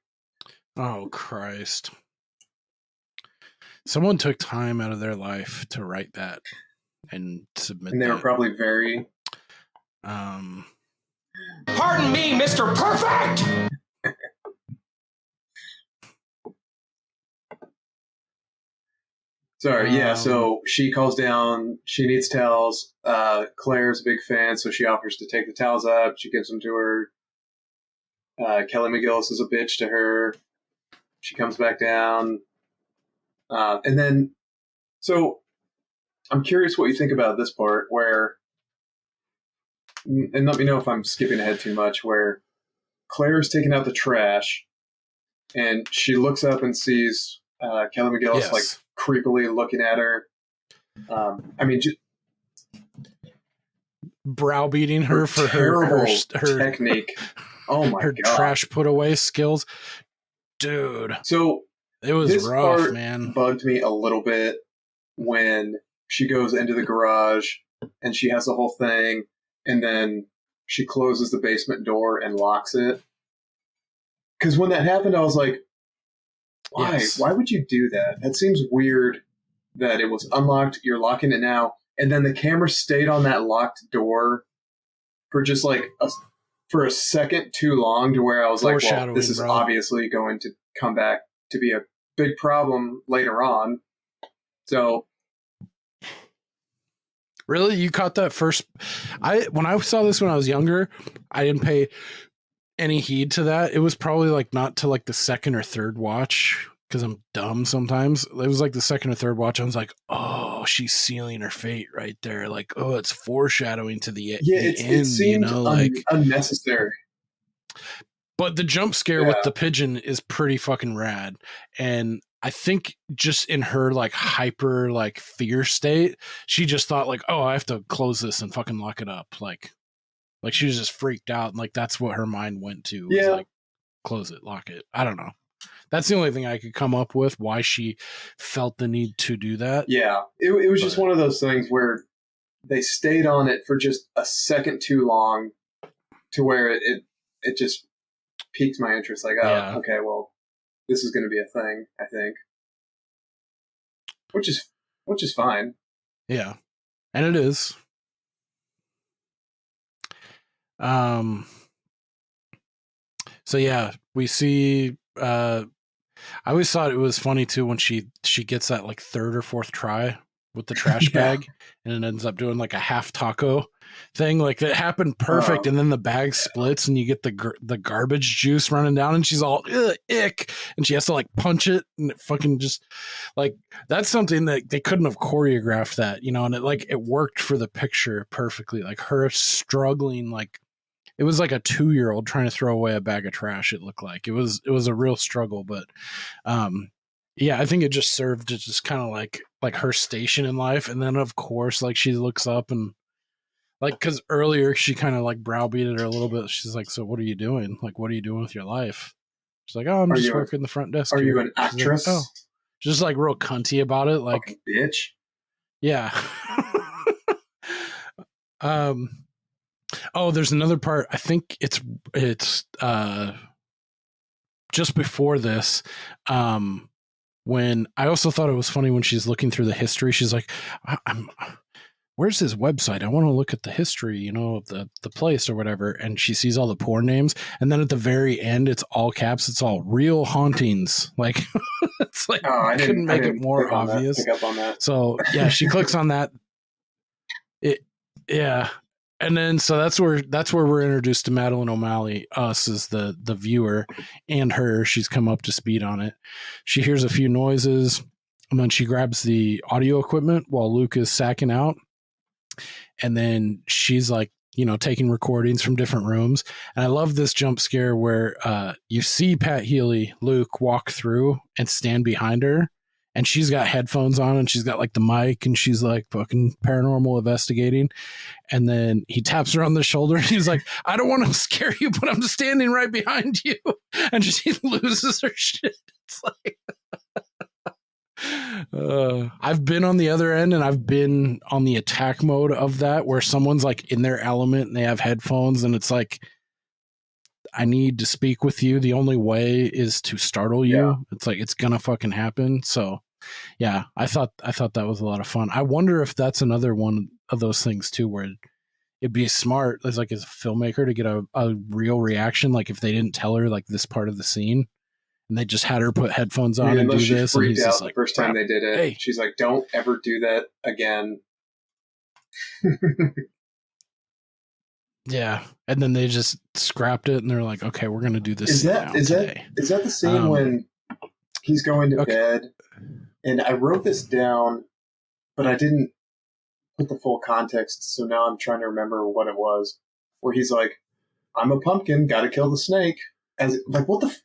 Oh, Christ. Someone took time out of their life to write that and submit And they were probably very... Pardon me, Mr. Perfect! Sorry, yeah, so she calls down, she needs towels. Claire's a big fan, so she offers to take the towels up. She gives them to her. Kelly McGillis is a bitch to her. She comes back down. And then, so I'm curious what you think about this part where, and let me know if I'm skipping ahead too much, where Claire's taking out the trash and she looks up and sees Kelly McGillis like creepily looking at her. I mean, browbeating her for her her technique. Oh my god, trash put away skills, dude. So it was this rough, part man. Bugged me a little bit when she goes into the garage and she has the whole thing, and then she closes the basement door and locks it. Because when that happened, I was like, why? Yes. Why would you do that? That seems weird that it was unlocked, you're locking it now, and then the camera stayed on that locked door for just like for a second too long to where I was like, well, this is obviously going to come back to be a big problem later on. So... Really? You caught that first? When I saw this when I was younger, I didn't pay any heed to that. It was probably like not to like the second or third watch, because I'm dumb sometimes. It was like the second or third watch. I was like, oh, she's sealing her fate right there. Like, oh, it's foreshadowing to the end. It seemed unnecessary. But the jump scare with the pigeon is pretty fucking rad. And I think just in her like hyper like fear state, she just thought like, oh, I have to close this and fucking lock it up. Like she was just freaked out. And like, that's what her mind went to. Was like, close it, lock it. I don't know. That's the only thing I could come up with why she felt the need to do that. Yeah. It was just one of those things where they stayed on it for just a second too long to where it just piqued my interest. Like, oh, okay, well, this is going to be a thing, I think. Which is fine. Yeah. And it is. So yeah, we see I always thought it was funny too when she gets that like third or fourth try with the trash bag, and it ends up doing like a half taco thing. Like, that happened perfect, and then the bag splits and you get the garbage juice running down, and she's all ick, and she has to like punch it, and it fucking just like, that's something that they couldn't have choreographed that, you know, and it worked for the picture perfectly. Like, her struggling, like it was like a 2-year-old trying to throw away a bag of trash. It looked like it was a real struggle, but yeah, I think it just served to just kind of like her station in life. And then of course, like, she looks up and like, cause earlier she kind of like browbeated her a little bit. She's like, so what are you doing? Like, what are you doing with your life? She's like, oh, I'm just working the front desk. Are here. you an actress? Like, oh, just like real cunty about it. Like, fucking bitch. Yeah. Oh, there's another part. I think it's just before this, when I also thought it was funny when she's looking through the history. She's like, where's his website? I want to look at the history, of the place or whatever. And she sees all the porn names. And then at the very end, it's all caps. It's all real hauntings. Like, it's like, I couldn't make it more obvious. Pick up on that. So yeah, she clicks on that. Yeah. And then, so that's where we're introduced to Madeline O'Malley, us as the viewer, and her. She's come up to speed on it. She hears a few noises, and then she grabs the audio equipment while Luke is sacking out. And then she's like, taking recordings from different rooms. And I love this jump scare where you see Pat Healy, Luke, walk through and stand behind her. And she's got headphones on and she's got like the mic and she's like fucking paranormal investigating. And then he taps her on the shoulder and he's like, I don't want to scare you, but I'm standing right behind you. And she loses her shit. It's like, I've been on the other end and I've been on the attack mode of that where someone's like in their element and they have headphones and it's like, I need to speak with you. The only way is to startle you. Yeah. It's like, it's gonna fucking happen. So yeah, I thought that was a lot of fun. I wonder if that's another one of those things too, where it'd be smart as like as a filmmaker to get a real reaction. Like if they didn't tell her like this part of the scene and they just had her put headphones on and do this. And he's out just the like, first time they did it. Hey. She's like, don't ever do that again. Yeah, and then they just scrapped it, and they're like, "Okay, we're going to do this." Is that the scene when he's going to bed? And I wrote this down, but I didn't put the full context, so now I'm trying to remember what it was. Where he's like, "I'm a pumpkin, got to kill the snake." As like, what the?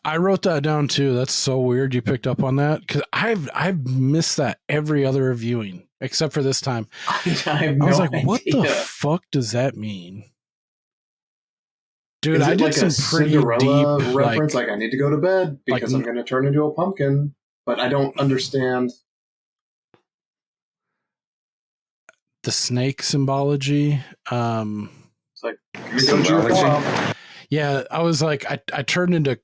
I wrote that down too. That's so weird. You picked up on that because I've missed that every other viewing. Except for this time. I was like, what the fuck does that mean? Dude, I did like some pretty Cinderella deep reference, like I need to go to bed because I'm going to turn into a pumpkin, but I don't understand the snake symbology. It's like symbology. Yeah, I was like, I turned into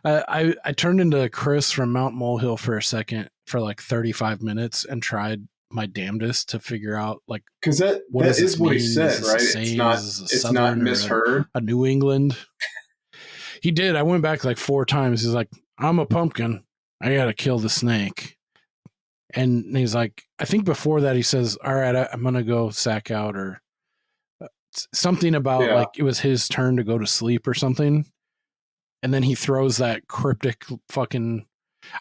I turned into Chris from Mount Molehill for a second for like 35 minutes and tried my damnedest to figure out like because that is what he said, right? It's not misheard. A New England. He did. I went back like 4 times. He's like, I'm a pumpkin. I gotta kill the snake. And he's like, I think before that he says, all right, I'm gonna go sack out or something about like it was his turn to go to sleep or something. And then he throws that cryptic fucking...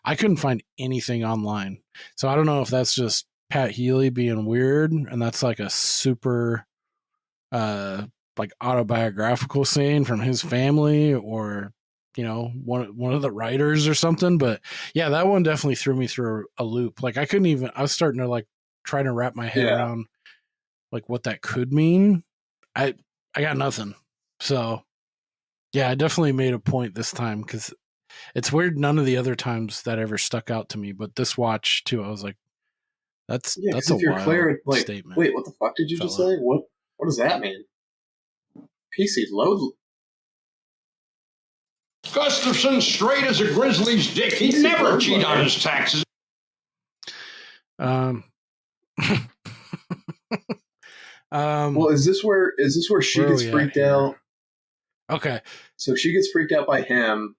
I couldn't find anything online. So I don't know if that's just Pat Healy being weird and that's like a super like autobiographical saying from his family or, one of the writers or something. But yeah, that one definitely threw me through a loop. Like I was starting to like try to wrap my head around like what that could mean. I got nothing. So... yeah, I definitely made a point this time because it's weird. None of the other times that ever stuck out to me, but this watch too, I was like, "That's a wild statement." Wait, what the fuck did you just say? What does that mean? PC load. Gustafson's straight as a grizzly's dick. He'd never cheat on his taxes. Well, is this where she gets freaked out? Okay. So she gets freaked out by him.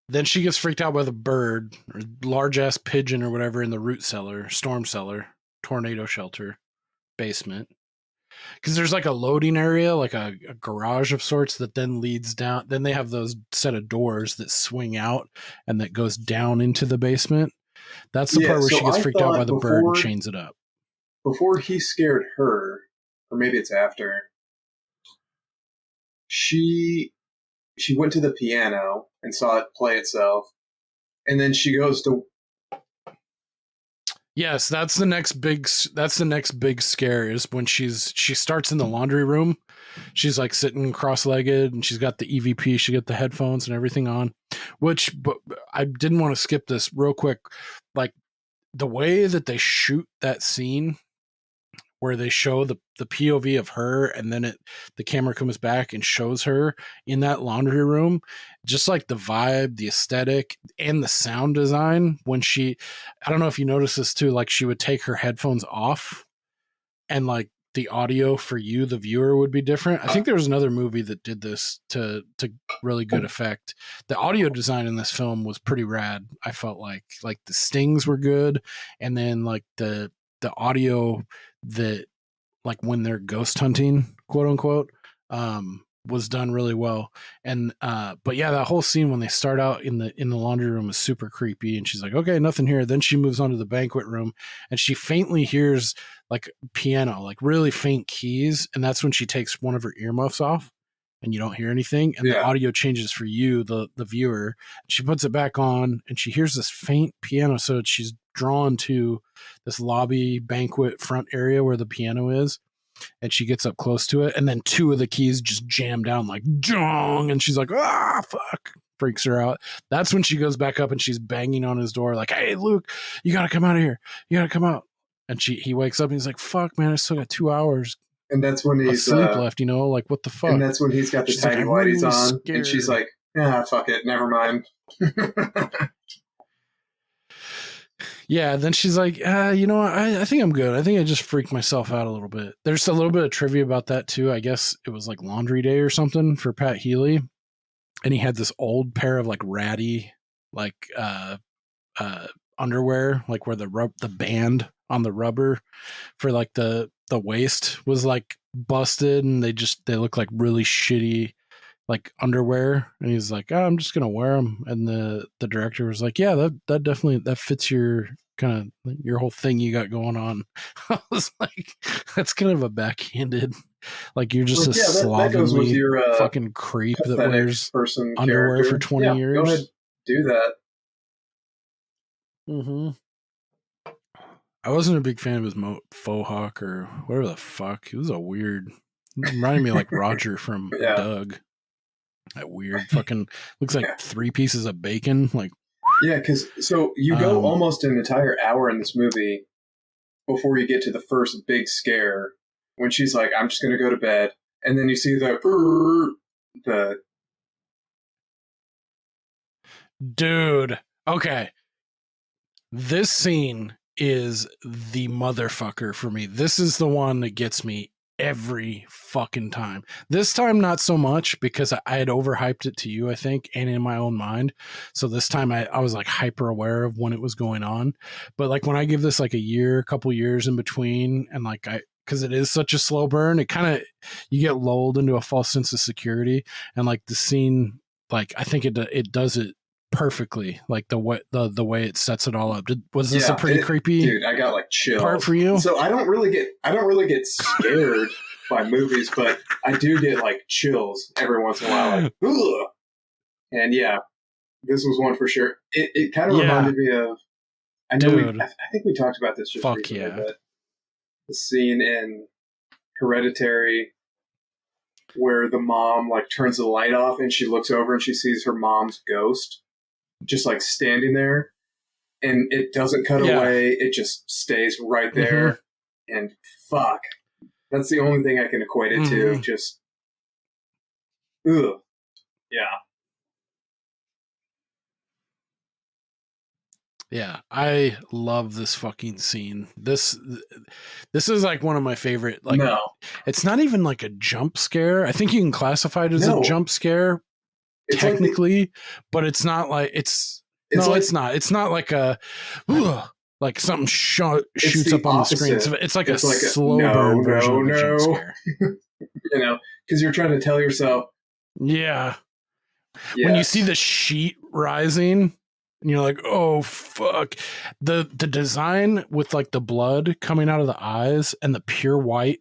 Then she gets freaked out by the bird, or large ass pigeon or whatever in the root cellar, storm cellar, tornado shelter, basement. Because there's like a loading area, like a garage of sorts that then leads down. Then they have those set of doors that swing out and that goes down into the basement. That's the part where she gets freaked out by the bird and chains it up. Before he scared her, or maybe it's after, she went to the piano and saw it play itself, and then she goes to... Yes, that's the next big scare is when she starts in the laundry room. She's like sitting cross-legged and she's got the EVP, she got the headphones and everything on, but I didn't want to skip this real quick. Like the way that they shoot that scene where they show the POV of her, and then the camera comes back and shows her in that laundry room. Just like the vibe, the aesthetic, and the sound design. When I don't know if you noticed this too, like she would take her headphones off, and like the audio for you, the viewer, would be different. I think there was another movie that did this to really good effect. The audio design in this film was pretty rad. I felt like the stings were good, and then like the audio that, like when they're ghost hunting, quote unquote, was done really well. And but yeah, that whole scene when they start out in the laundry room is super creepy, and she's like, okay, nothing here. Then she moves on to the banquet room, and she faintly hears like piano, like really faint keys, and that's when she takes one of her earmuffs off, and you don't hear anything, and the audio changes for you, the viewer. She puts it back on, and she hears this faint piano, so she's drawn to this lobby banquet front area where the piano is. And she gets up close to it, and then two of the keys just jam down like jong, and she's like, ah, fuck, freaks her out. That's when she goes back up and she's banging on his door like, hey, Luke, you gotta come out of here, you gotta come out. And he wakes up and he's like, fuck, man, I still got 2 hours and that's when he's sleep left, like, what the fuck. And that's when he's got the she's tiny like, whities really on scared. And she's like, fuck it, never mind. Yeah, then she's like, I think I'm good. I think I just freaked myself out a little bit. There's a little bit of trivia about that, too. I guess it was like laundry day or something for Pat Healy. And he had this old pair of like ratty, like underwear, like where the band on the rubber for like the waist was like busted, and they look like really shitty like underwear. And he's like, I'm just gonna wear them. And the director was like, yeah, that definitely that fits your kind of your whole thing you got going on. I was like, that's kind of a backhanded, like, you're just slovenly your, fucking creep that wears underwear character. for 20 years. Go ahead, do that. Mm-hmm. I wasn't a big fan of his faux hawk or whatever the fuck. He was a weird, reminded me of like Roger from Doug. That weird fucking, looks like 3 pieces of bacon. Like, yeah, because so you go almost an entire hour in this movie before you get to the first big scare when she's like, I'm just going to go to bed. And then you see the dude. Okay. This scene is the motherfucker for me. This is the one that gets me every fucking time. This time, not so much, because I had overhyped it to you, I think, and in my own mind. So this time I was like hyper aware of when it was going on. But like when I give this like a couple years in between, and like because it is such a slow burn, it kind of, you get lulled into a false sense of security. And like the scene, like I think it does it perfectly, like the way it sets it all up. Was this a pretty creepy, dude? I got like chills part for you. So I don't really get scared by movies, but I do get like chills every once in a while, like, ugh. And yeah, this was one for sure. It kind of reminded me of, I think we talked about this just recently, but the scene in Hereditary where the mom like turns the light off and she looks over and she sees her mom's ghost just like standing there, and it doesn't cut away. It just stays right there. Mm-hmm. And fuck, that's the only thing I can equate it to. Just, ugh. Yeah. Yeah, I love this fucking scene. This is like one of my favorite. Like, it's not even like a jump scare. I think you can classify it as a jump scare, technically, but it's not like it's not. It's not like a like something shoots up on the screen. It's like a slow burn version of a jump scare. Because you're trying to tell yourself. Yeah. When you see the sheet rising. And you're like, oh, fuck. The design with like the blood coming out of the eyes and the pure white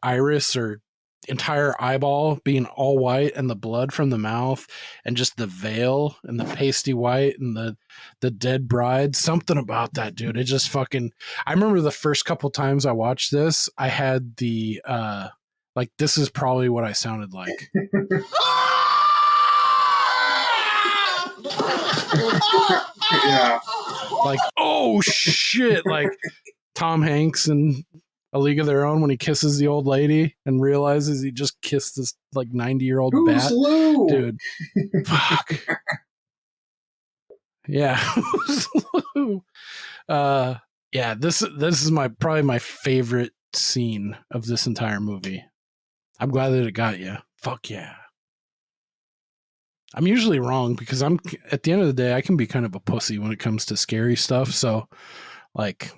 iris or entire eyeball being all white, and the blood from the mouth, and just the veil and the pasty white and the dead bride. Something about that, dude. It just fucking, I remember the first couple times I watched this, I had the, like, this is probably what I sounded like. Yeah. Like, oh shit, like Tom Hanks and A League of Their Own when he kisses the old lady and realizes he just kissed this like 90-year-old bat. Lou? Dude, fuck. Yeah. Who's Lou? Yeah, this is probably my favorite scene of this entire movie. I'm glad that it got you. Fuck yeah. I'm usually wrong because at the end of the day, I can be kind of a pussy when it comes to scary stuff. So, like,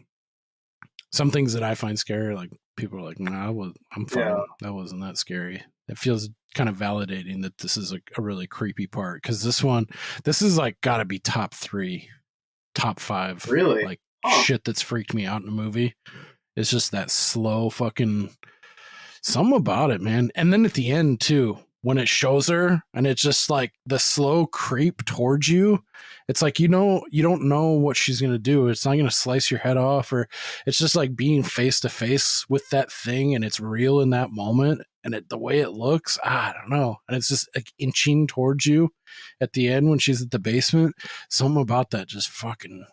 some things that I find scary, like people are like, "Nah, I'm fine. Yeah. That wasn't that scary." It feels kind of validating that this is a really creepy part because this is like got to be top 3, top 5, Really? like shit that's freaked me out in a movie. It's just that slow fucking something about it, man. And then at the end too, when it shows her and it's just like the slow creep towards you, it's like, you don't know what she's going to do. It's not going to slice your head off, or it's just like being face to face with that thing. And it's real in that moment. And the way it looks, I don't know. And it's just like inching towards you at the end when she's at the basement. Something about that just fucking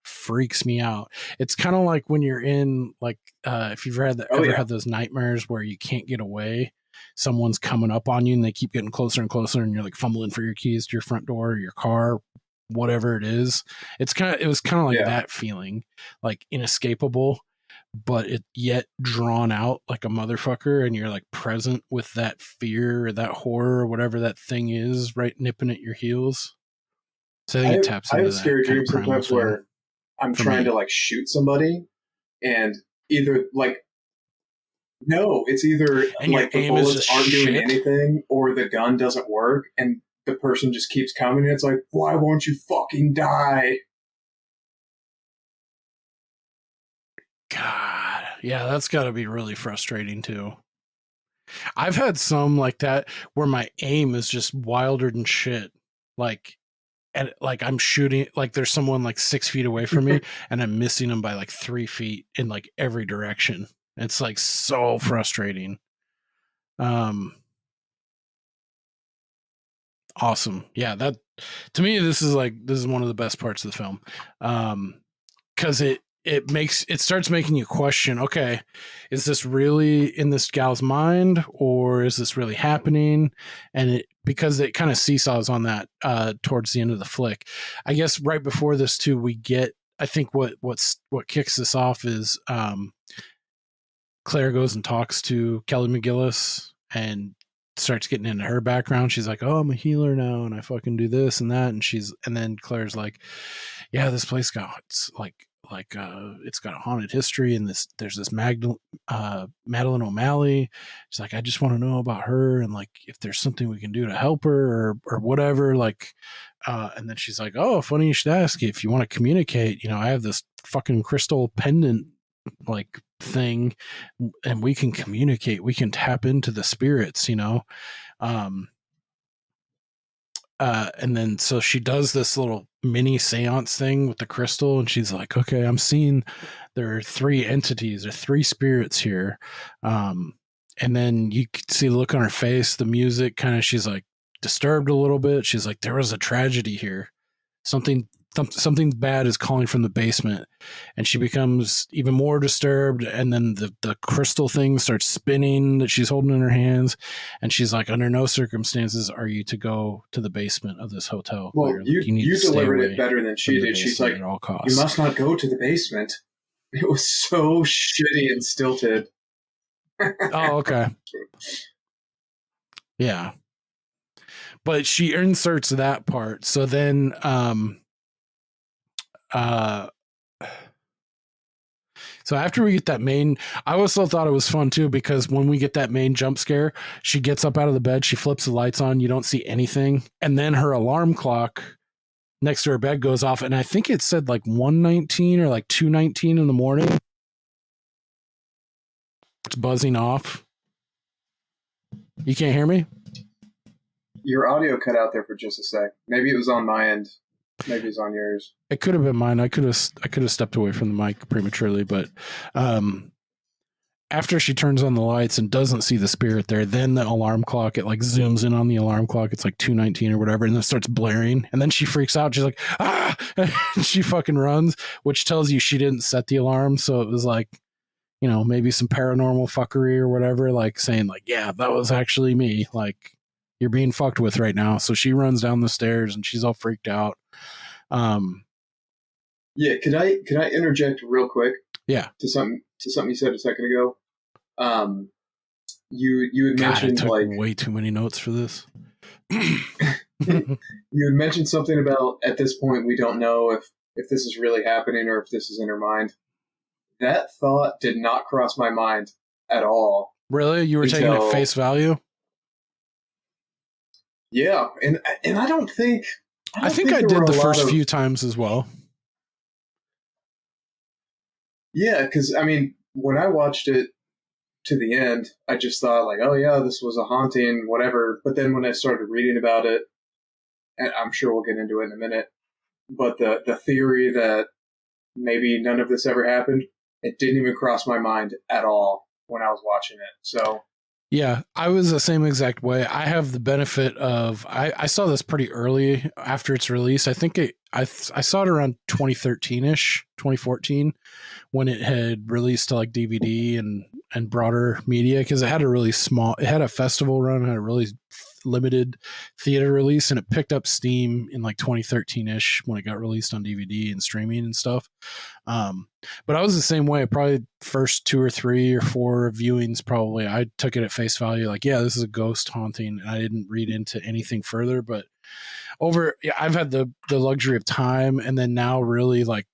freaks me out. It's kind of like when you're in like, if you've ever had those nightmares where you can't get away, someone's coming up on you and they keep getting closer and closer and you're like fumbling for your keys to your front door or your car, whatever it is. It was kind of like that feeling, like inescapable, but it yet drawn out like a motherfucker, and you're like present with that fear or that horror or whatever that thing is right nipping at your heels. So I think it taps into that. I have scary dreams sometimes where I'm trying to like shoot somebody, and either like it's either and like the bullets aren't doing anything or the gun doesn't work and the person just keeps coming and it's like, why won't you fucking die? God, yeah, that's got to be really frustrating too. I've had some like that where my aim is just wilder than shit. Like, and like I'm shooting, like there's someone like 6 feet away from me and I'm missing them by like 3 feet in like every direction. It's like so frustrating. Awesome. Yeah, that to me, this is one of the best parts of the film. Cause it starts making you question, okay, is this really in this gal's mind or is this really happening? And because it kind of seesaws on that, towards the end of the flick. I guess right before this too, we get, I think what kicks this off is, Claire goes and talks to Kelly McGillis and starts getting into her background. She's like, "Oh, I'm a healer now, and I fucking do this and that." And then Claire's like, "Yeah, this place it's got a haunted history, and there's this Madeline O'Malley." She's like, "I just want to know about her and like if there's something we can do to help her or whatever." Like, and then she's like, "Oh, funny you should ask. If you want to communicate, I have this fucking crystal pendant like thing and we can communicate, we can tap into the spirits, and then so she does this little mini seance thing with the crystal and she's like, okay, I'm seeing there are 3 entities or 3 spirits here, and then you can see the look on her face, the music kind of, she's like disturbed a little bit. She's like, there was a tragedy here, something bad is calling from the basement, and she becomes even more disturbed. And then the crystal thing starts spinning that she's holding in her hands, and she's like, under no circumstances are you to go to the basement of this hotel. Well, you delivered it better than she did. She's like, you must not go to the basement. It was so shitty and stilted. Oh, okay. Yeah. But she inserts that part. So then, so after we get that main, I also thought it was fun too, because when we get that main jump scare, she gets up out of the bed, she flips the lights on, you don't see anything. And then her alarm clock next to her bed goes off. And I think it said like 1:19 or like 2:19 in the morning. It's buzzing off. You can't hear me? Your audio cut out there for just a sec. Maybe it was on my end. Maybe it's on yours. It could have been mine. I could have stepped away from the mic prematurely, but after she turns on the lights and doesn't see the spirit there, then the alarm clock, it like zooms in on the alarm clock. It's like 2:19 or whatever, and then it starts blaring. And then she freaks out. She's like, ah! And she fucking runs, which tells you she didn't set the alarm. So it was like, you know, maybe some paranormal fuckery or whatever, like saying like, yeah, that was actually me. Like, you're being fucked with right now. So she runs down the stairs and she's all freaked out. Yeah, could I interject real quick? Yeah. To something you said a second ago. You had God, mentioned I took like way too many notes for this. you had mentioned something about at this point we don't know if this is really happening or if this is in her mind. That thought did not cross my mind at all. Really? You were taking it face value? Yeah, and I don't think I think I did the first few times as well. Yeah, because I mean, when I watched it to the end, I just thought like, oh yeah, this was a haunting, whatever. But then when I started reading about it, and I'm sure we'll get into it in a minute, but the theory that maybe none of this ever happened, it didn't even cross my mind at all when I was watching it. So yeah, I was the same exact way. I have the benefit of I saw this pretty early after its release. I think I saw it around 2013-ish, 2014, when it had released to like DVD and broader media, because it had a festival run, had a really limited theater release, and it picked up steam in like 2013-ish when it got released on DVD and streaming and stuff. But I was the same way. Probably first 2 or 3 or 4 viewings, probably I took it at face value, like, yeah, this is a ghost haunting, and I didn't read into anything further. But I've had the luxury of time, and then now really like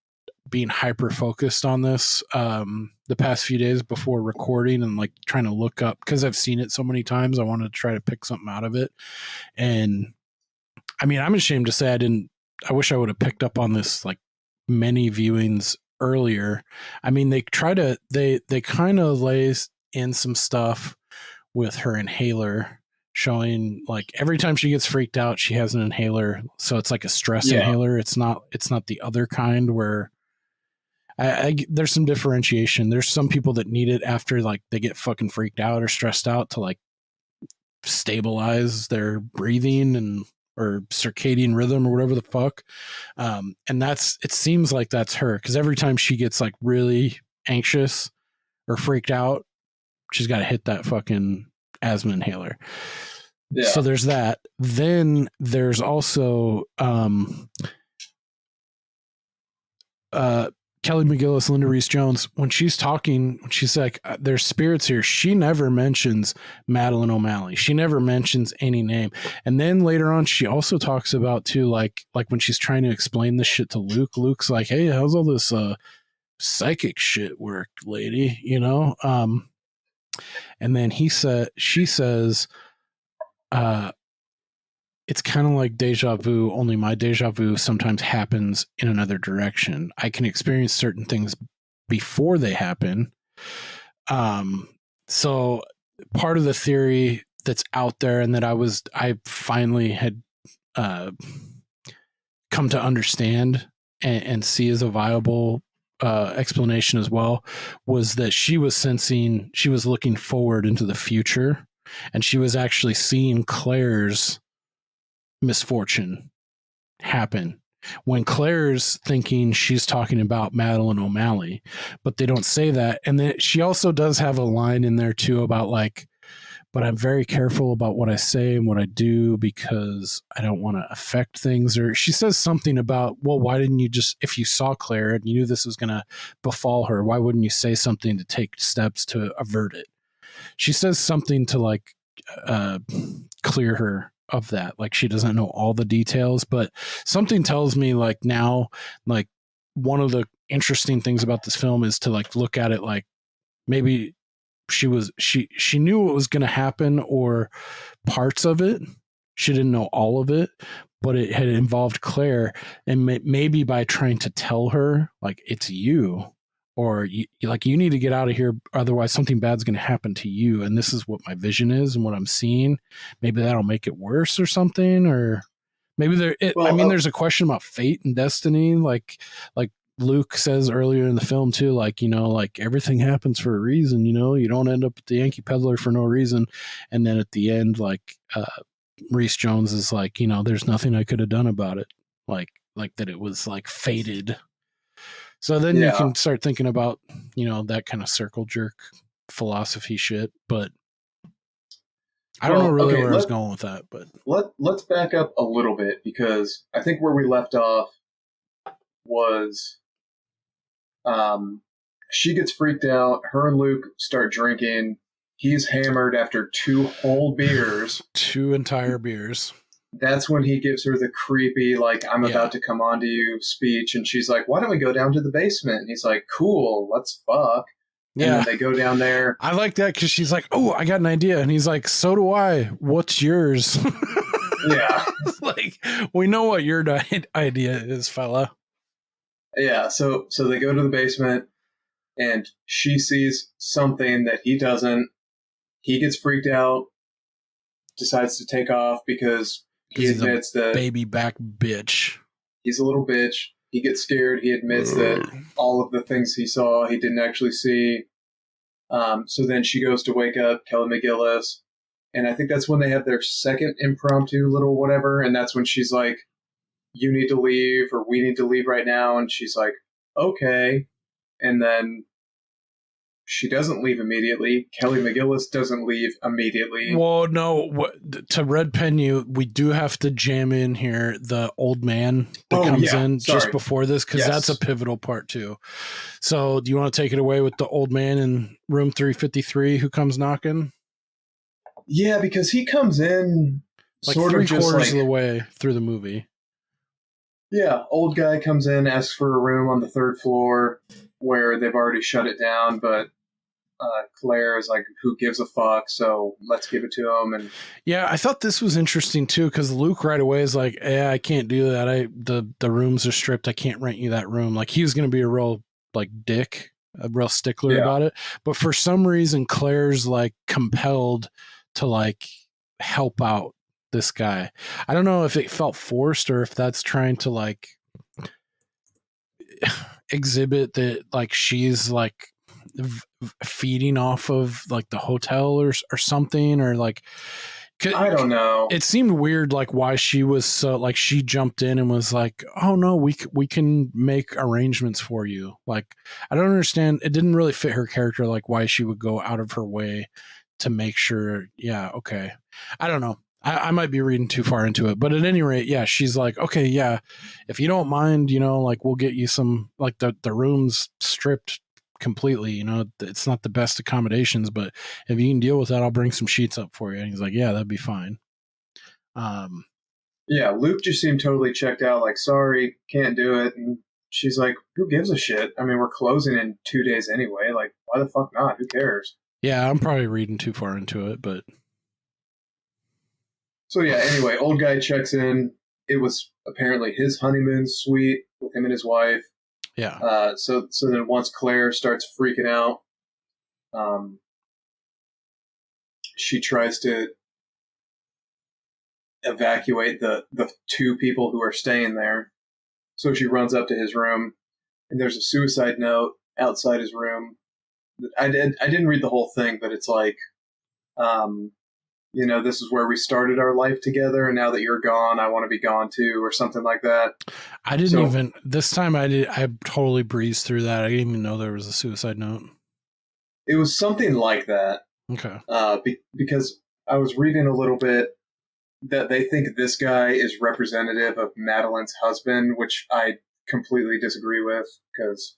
being hyper focused on this the past few days before recording, and like trying to look up, because I've seen it so many times, I wanted to try to pick something out of it. And I mean, I'm ashamed to say I wish I would have picked up on this like many viewings earlier. I mean, they kind of lays in some stuff with her inhaler, showing like every time she gets freaked out, she has an inhaler. So it's like a stress inhaler. It's not the other kind where there's some differentiation. There's some people that need it after like they get fucking freaked out or stressed out to like stabilize their breathing or circadian rhythm or whatever the fuck. And it seems like that's her, because every time she gets like really anxious or freaked out, she's got to hit that fucking asthma inhaler. Yeah. So there's that. Then there's also Kelly McGillis, Linda Reese-Jones, when she's talking, she's like, there's spirits here. She never mentions Madeline O'Malley. She never mentions any name. And then later on, she also talks about too, like when she's trying to explain this shit to Luke, Luke's like, hey, how's all this psychic shit work, lady? You know? And then she says, it's kind of like deja vu, only my deja vu sometimes happens in another direction. I can experience certain things before they happen. So part of the theory that's out there, and that I finally had come to understand and see as a viable explanation as well, was that she was looking forward into the future, and she was actually seeing Claire's misfortune happen when Claire's thinking she's talking about Madeline O'Malley, but they don't say that. And then she also does have a line in there too about like, but I'm very careful about what I say and what I do because I don't want to affect things. Or she says something about, well, why didn't you just, if you saw Claire and you knew this was going to befall her, why wouldn't you say something to take steps to avert it? She says something to like clear her of that. Like she doesn't know all the details, but something tells me like now, like one of the interesting things about this film is to like look at it like maybe she knew what was going to happen, or parts of it. She didn't know all of it, but it had involved Claire, and maybe by trying to tell her like it's you, or you need to get out of here, otherwise something bad's going to happen to you, and this is what my vision is and what I'm seeing. Maybe that'll make it worse or something, or maybe there's a question about fate and destiny, like Luke says earlier in the film too, like, you know, like everything happens for a reason, you know, you don't end up at the Yankee Pedlar for no reason. And then at the end, like Reese Jones is like, you know, there's nothing I could have done about it, like that it was like fated So then you can start thinking about, that kind of circle jerk philosophy shit. But I don't know really where I was going with that. But let's back up a little bit, because I think where we left off was she gets freaked out. Her and Luke start drinking. He's hammered after 2 whole beers. 2 entire beers. That's when he gives her the creepy, like, I'm about to come on to you speech. And she's like, why don't we go down to the basement? And he's like, cool, let's fuck. And then they go down there. I like that because she's like, oh, I got an idea. And he's like, so do I. What's yours? Yeah. Like, we know what your idea is, fella. Yeah, so they go to the basement, and she sees something that he doesn't. He gets freaked out, decides to take off because he admits that baby back bitch. He's a little bitch. He gets scared. He admits that all of the things he saw, he didn't actually see. So then she goes to wake up Kelly McGillis, and I think that's when they have their second impromptu little whatever, and that's when she's like, you need to leave, or we need to leave right now, and she's like, okay. And then she doesn't leave immediately. Kelly McGillis doesn't leave immediately. Well, no, to red pen you, we do have to jam in here the old man that comes in just before this, because that's a pivotal part too. So do you want to take it away with the old man in room 353 who comes knocking? Yeah, because he comes in like sort of just of the way through the movie. Yeah, old guy comes in, asks for a room on the 3rd floor where they've already shut it down, but Claire is like, who gives a fuck, so let's give it to him. And yeah, I thought this was interesting too, because Luke right away is like, I can't do that. The rooms are stripped. I can't rent you that room. Like, he was going to be a real like dick, a real stickler about it. But for some reason, Claire's like compelled to like help out this guy. I don't know if it felt forced or if that's trying to like exhibit that like she's like feeding off of like the hotel or something, or like, I don't know. It seemed weird, like why she was so like, she jumped in and was like, oh no, we can make arrangements for you. Like, I don't understand. It didn't really fit her character, like why she would go out of her way to make sure. Yeah. Okay. I don't know. I might be reading too far into it, but at any rate, yeah, she's like, okay, yeah, if you don't mind, like we'll get you some, like the room's stripped completely, it's not the best accommodations, but if you can deal with that, I'll bring some sheets up for you. And he's like, yeah, that'd be fine. Yeah, Luke just seemed totally checked out, like, sorry, can't do it. And she's like, who gives a shit? I mean, we're closing in 2 days anyway. Like, why the fuck not? Who cares? Yeah, I'm probably reading too far into it, but so yeah, anyway, old guy checks in. It was apparently his honeymoon suite with him and his wife. Yeah. So then once Claire starts freaking out, she tries to evacuate the 2 people who are staying there. So she runs up to his room, and there's a suicide note outside his room. I didn't read the whole thing, but it's like, this is where we started our life together, and now that you're gone, I want to be gone too, or something like that. I didn't even, this time I totally breezed through that. I didn't even know there was a suicide note. It was something like that. Okay. Because I was reading a little bit that they think this guy is representative of Madeline's husband, which I completely disagree with, because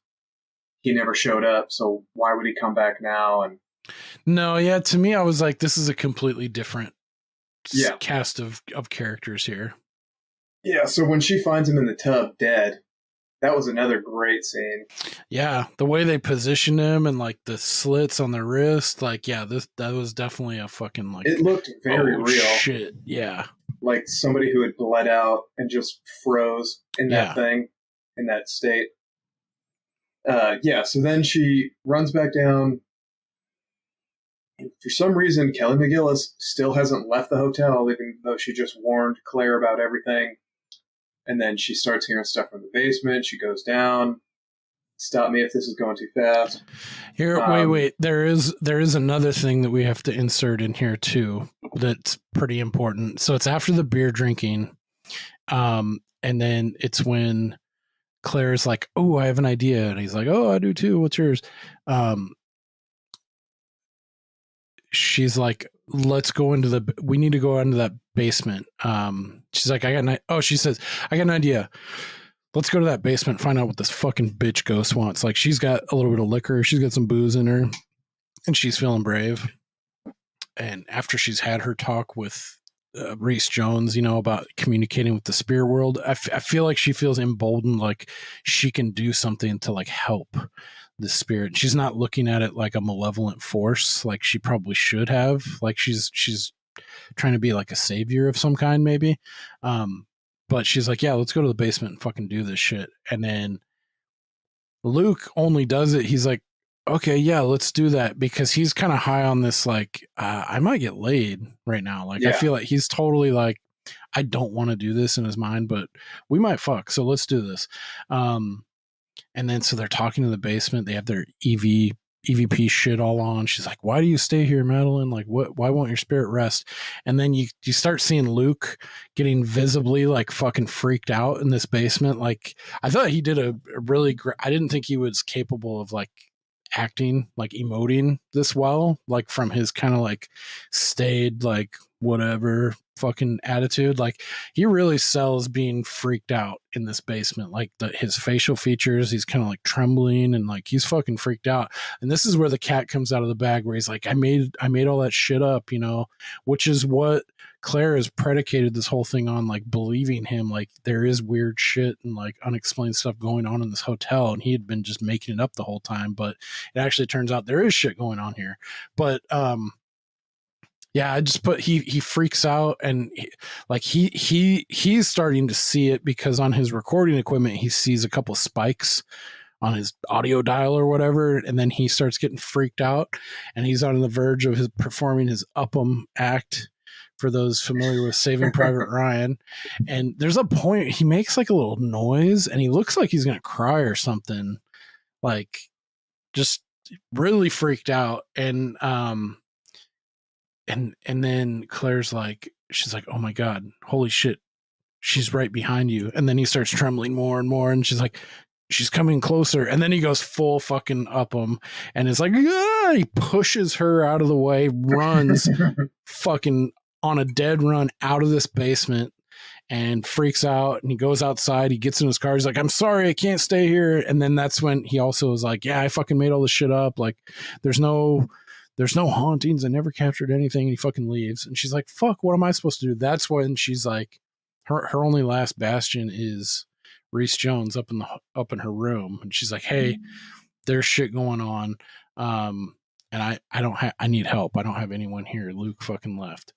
he never showed up, so why would he come back now? And no, yeah, to me, I was like, this is a completely different cast of characters here. Yeah, so when she finds him in the tub dead, that was another great scene. Yeah, the way they positioned him and like the slits on the wrist, like, yeah, that was definitely a fucking like. It looked very real. Shit, yeah. Like somebody who had bled out and just froze in that thing, in that state. So then she runs back down. For some reason, Kelly McGillis still hasn't left the hotel, even though she just warned Claire about everything. And then she starts hearing stuff from the basement. She goes down. Stop me if this is going too fast. Here, wait. There is another thing that we have to insert in here too that's pretty important. So it's after the beer drinking, and then it's when Claire's like, oh, I have an idea. And he's like, oh, I do too. What's yours? She's like, let's go we need to go into that basement. She's like, she says, I got an idea. Let's go to that basement and find out what this fucking bitch ghost wants. Like, she's got a little bit of liquor. She's got some booze in her and she's feeling brave. And after she's had her talk with Reese Jones, about communicating with the spirit world, I feel like she feels emboldened, like she can do something to like help the spirit. She's not looking at it like a malevolent force, like she probably should have. Like she's trying to be like a savior of some kind, maybe. But she's like, yeah, let's go to the basement and fucking do this shit. And then Luke only does it. He's like, okay, yeah, let's do that, because he's kind of high on this, like, I might get laid right now. Like, I feel like he's totally like, I don't want to do this in his mind, but we might fuck, so let's do this. And then so they're talking in the basement. They have their EVP shit all on. She's like, why do you stay here, Madeline? Like, why won't your spirit rest? And then you start seeing Luke getting visibly like fucking freaked out in this basement. Like, I thought he did a really great, I didn't think he was capable of like acting, like emoting this well, like from his kind of like staid, like whatever fucking attitude. Like, he really sells being freaked out in this basement. Like his facial features, he's kind of like trembling and like he's fucking freaked out. And this is where the cat comes out of the bag, where he's like, I made all that shit up, which is what Claire has predicated this whole thing on, like believing him, like there is weird shit and like unexplained stuff going on in this hotel, and he had been just making it up the whole time. But it actually turns out there is shit going on here. But yeah, I just put he freaks out, and he's starting to see it, because on his recording equipment he sees a couple spikes on his audio dial or whatever, and then he starts getting freaked out, and he's on the verge of performing his Upham act, for those familiar with Saving Private Ryan. And there's a point he makes like a little noise, and he looks like he's gonna cry or something, like just really freaked out. And then Claire's like, she's like, oh my God, holy shit, she's right behind you. And then he starts trembling more and more, and she's like, she's coming closer. And then he goes full fucking Upham, and it's like, ah! He pushes her out of the way, runs fucking on a dead run out of this basement, and freaks out. And he goes outside, he gets in his car, he's like, I'm sorry, I can't stay here. And then that's when he also was like, yeah, I fucking made all this shit up, like there's no hauntings, I never captured anything. And he fucking leaves. And she's like, fuck, what am I supposed to do? That's when she's like, her only last bastion is Reese Jones up in her room. And she's like, hey, there's shit going on. And I need help. I don't have anyone here. Luke fucking left.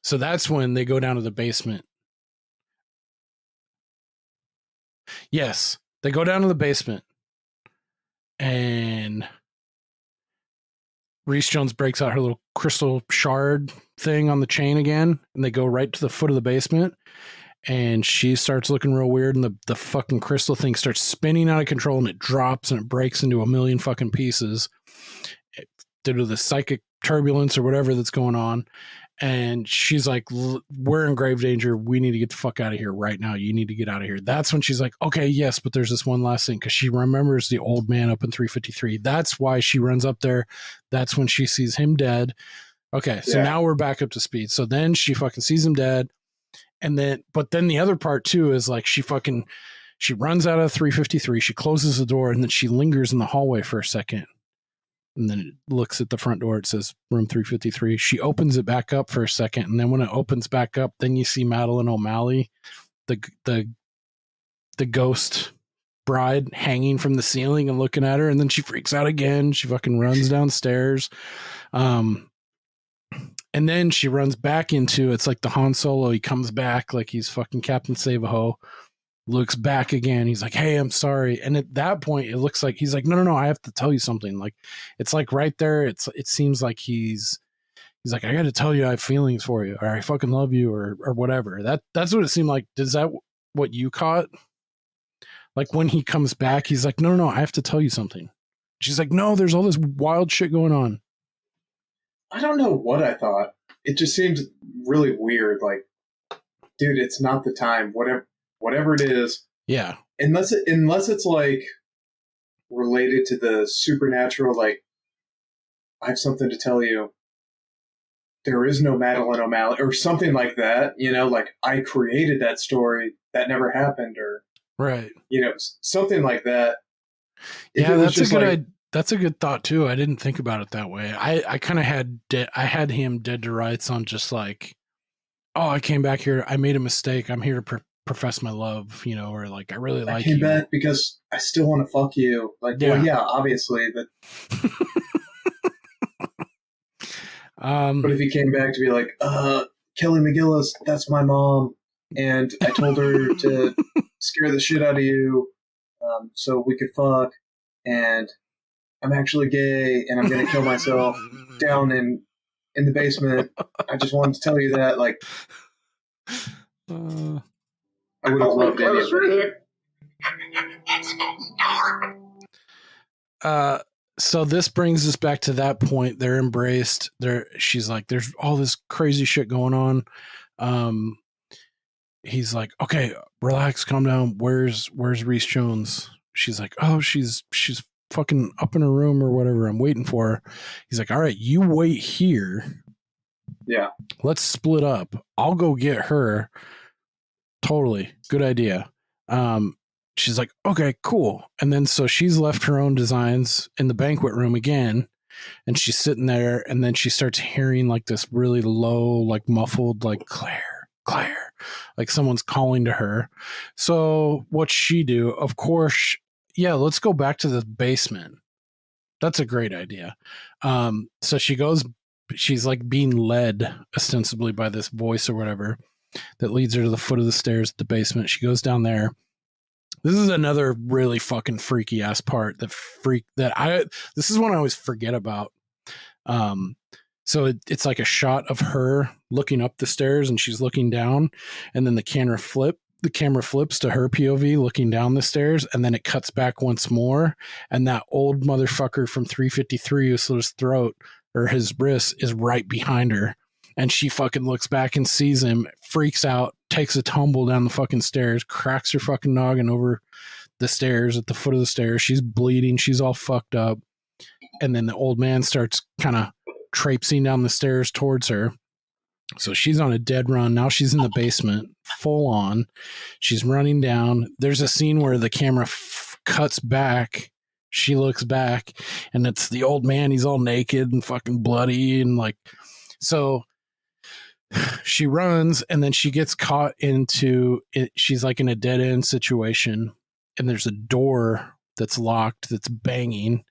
So that's when they go down to the basement. Yes, they go down to the basement, and Reese Jones breaks out her little crystal shard thing on the chain again, and they go right to the foot of the basement, and she starts looking real weird, and the fucking crystal thing starts spinning out of control, and it drops and it breaks into a million fucking pieces due to the psychic turbulence or whatever that's going on. And she's like, we're in grave danger. We need to get the fuck out of here right now. You need to get out of here. That's when she's like, okay, yes, but there's this one last thing, because she remembers the old man up in 353. That's why she runs up there. That's when she sees him dead. Okay, so now we're back up to speed. So then she fucking sees him dead. And then, but then the other part too is like, she runs out of 353. She closes the door, and then she lingers in the hallway for a second. And then it looks at the front door. It says room 353. She opens it back up for a second. And then when it opens back up, then you see Madeline O'Malley, the ghost bride, hanging from the ceiling and looking at her. And then she freaks out again. She fucking runs downstairs. And then she runs back into, it's like the Han Solo. He comes back like he's fucking Captain Save-A-Ho. Looks back again. He's like, hey, I'm sorry. And at that point, it looks like he's like, no, I have to tell you something. Like, it's like right there. It seems like he's like, I got to tell you, I have feelings for you, or I fucking love you, or whatever. That's what it seemed like. Is that what you caught? Like when he comes back, he's like, no, I have to tell you something. She's like, no, there's all this wild shit going on. I don't know what I thought. It just seems really weird. Like, dude, it's not the time. Whatever. whatever it is. Yeah. Unless it's like related to the supernatural, like, I have something to tell you. There is no Madeline O'Malley, or something like that. You know, like, I created that story that never happened, or right. You know, something like that. Yeah, that's a good that's a good thought too. I didn't think about it that way. I kind of had him dead to rights on just like, oh, I came back here. I made a mistake. I'm here to profess my love, you know, or like, I really like you. I came back because I still want to fuck you. Like, yeah, well, yeah, obviously. But if he came back to be like, Kelly McGillis, that's my mom, and I told her to scare the shit out of you so we could fuck, and I'm actually gay, and I'm going to kill myself down in the basement. I just wanted to tell you that, like, I would have loved any of it. So this brings us back to that point. They're embraced. She's like, there's all this crazy shit going on. He's like, okay, relax, calm down. Where's Reese Jones? She's like, oh, she's fucking up in her room or whatever. I'm waiting for her. He's like, all right, you wait here. Yeah. Let's split up. I'll go get her. Totally. Good idea. She's like, okay, cool. And then so she's left her own designs in the banquet room again, and she's sitting there, and then she starts hearing like this really low, like muffled, like Claire, like someone's calling to her. So what's she do? Of course, yeah, let's go back to the basement. That's a great idea. So she goes, she's like being led ostensibly by this voice or whatever that leads her to the foot of the stairs at the basement. She goes down there. This is another really fucking freaky ass part this is one I always forget about. So it's like a shot of her looking up the stairs and she's looking down, and then the camera flips to her POV looking down the stairs, and then it cuts back once more, and that old motherfucker from 353 who slit his throat or his wrist is right behind her. And she fucking looks back and sees him, freaks out, takes a tumble down the fucking stairs, cracks her fucking noggin over the stairs at the foot of the stairs. She's bleeding. She's all fucked up. And then the old man starts kind of traipsing down the stairs towards her. So she's on a dead run. Now she's in the basement, full on. She's running down. There's a scene where the camera cuts back. She looks back, and it's the old man. He's all naked and fucking bloody. And like, so she runs, and then she gets caught into it. She's like in a dead end situation, and there's a door that's locked that's banging.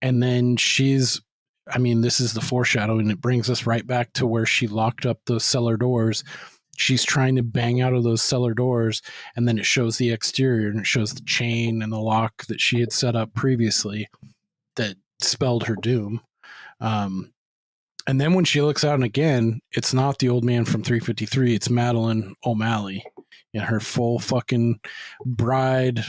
And then this is the foreshadowing. It brings us right back to where she locked up those cellar doors. She's trying to bang out of those cellar doors, and then it shows the exterior, and it shows the chain and the lock that she had set up previously that spelled her doom. And then when she looks out, and again, it's not the old man from 353. It's Madeline O'Malley in her full fucking bride,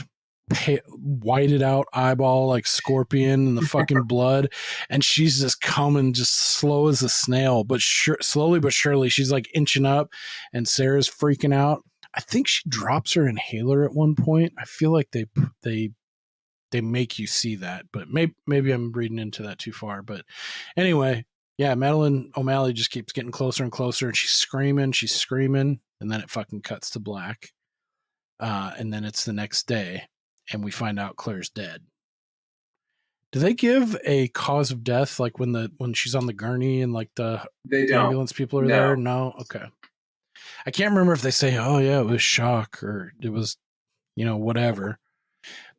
whited out eyeball like scorpion and the fucking blood. And she's just coming just slow as a snail, but slowly but surely she's like inching up, and Sarah's freaking out. I think she drops her inhaler at one point. I feel like they make you see that, but maybe I'm reading into that too far. But anyway, yeah, Madeline O'Malley just keeps getting closer and closer, and she's screaming, and then it fucking cuts to black. And then it's the next day, and we find out Claire's dead. Do they give a cause of death, like when she's on the gurney and like the ambulance people are there? No? Okay. I can't remember if they say, oh yeah, it was shock, or it was, whatever.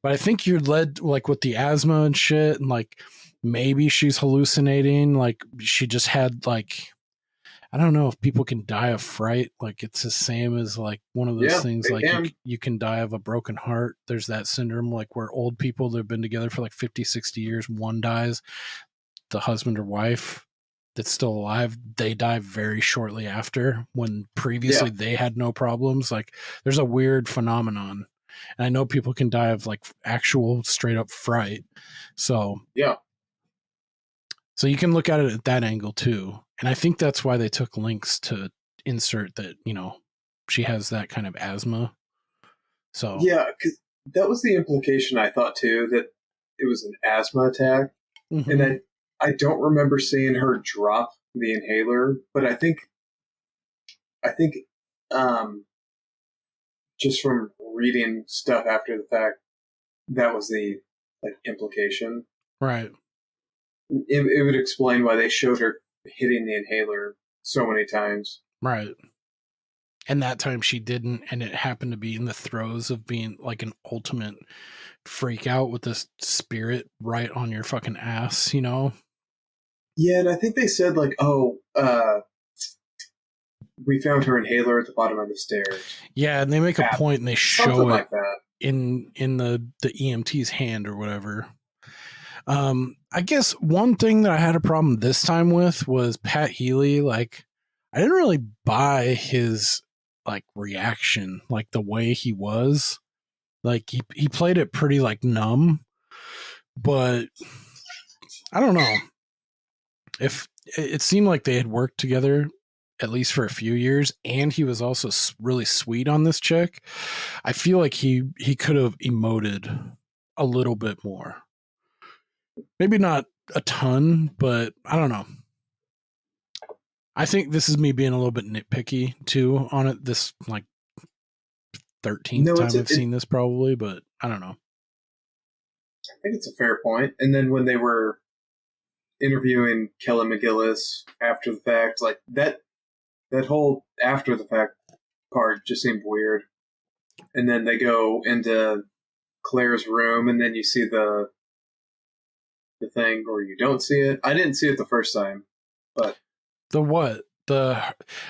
But I think you're led like with the asthma and shit, and like maybe she's hallucinating. Like she just had like, I don't know if people can die of fright. Like it's the same as like one of those things like you can die of a broken heart. There's that syndrome like where old people that have been together for like 50, 60 years, one dies, the husband or wife that's still alive, they die very shortly after, when previously they had no problems. Like there's a weird phenomenon. And I know people can die of like actual straight up fright. So you can look at it at that angle too. And I think that's why they took links to insert that, she has that kind of asthma. So Yeah, 'cause that was the implication I thought too, that it was an asthma attack. mhm. And I don't remember seeing her drop the inhaler, but I think um, just from reading stuff after the fact, that was the implication. Right. It would explain why they showed her hitting the inhaler so many times. Right. And that time she didn't, and it happened to be in the throes of being like an ultimate freak out with this spirit right on your fucking ass, you know? Yeah, and I think they said we found her inhaler at the bottom of the stairs. Yeah, and they make a point and they show Something it like that. in the EMT's hand or whatever. I guess one thing that I had a problem this time with was Pat Healy. Like, I didn't really buy his like reaction, like the way he was. Like he played it pretty like numb, but I don't know. If it seemed like they had worked together at least for a few years, and he was also really sweet on this chick, I feel like he could have emoted a little bit more. Maybe not a ton, but I don't know. I think this is me being a little bit nitpicky too on it. This like 13th time I've seen this probably, but I don't know. I think it's a fair point. And then when they were interviewing Kelly McGillis after the fact, like that whole after the fact part just seemed weird. And then they go into Claire's room, and then you see the thing, or you don't see it. I didn't see it the first time, but the what?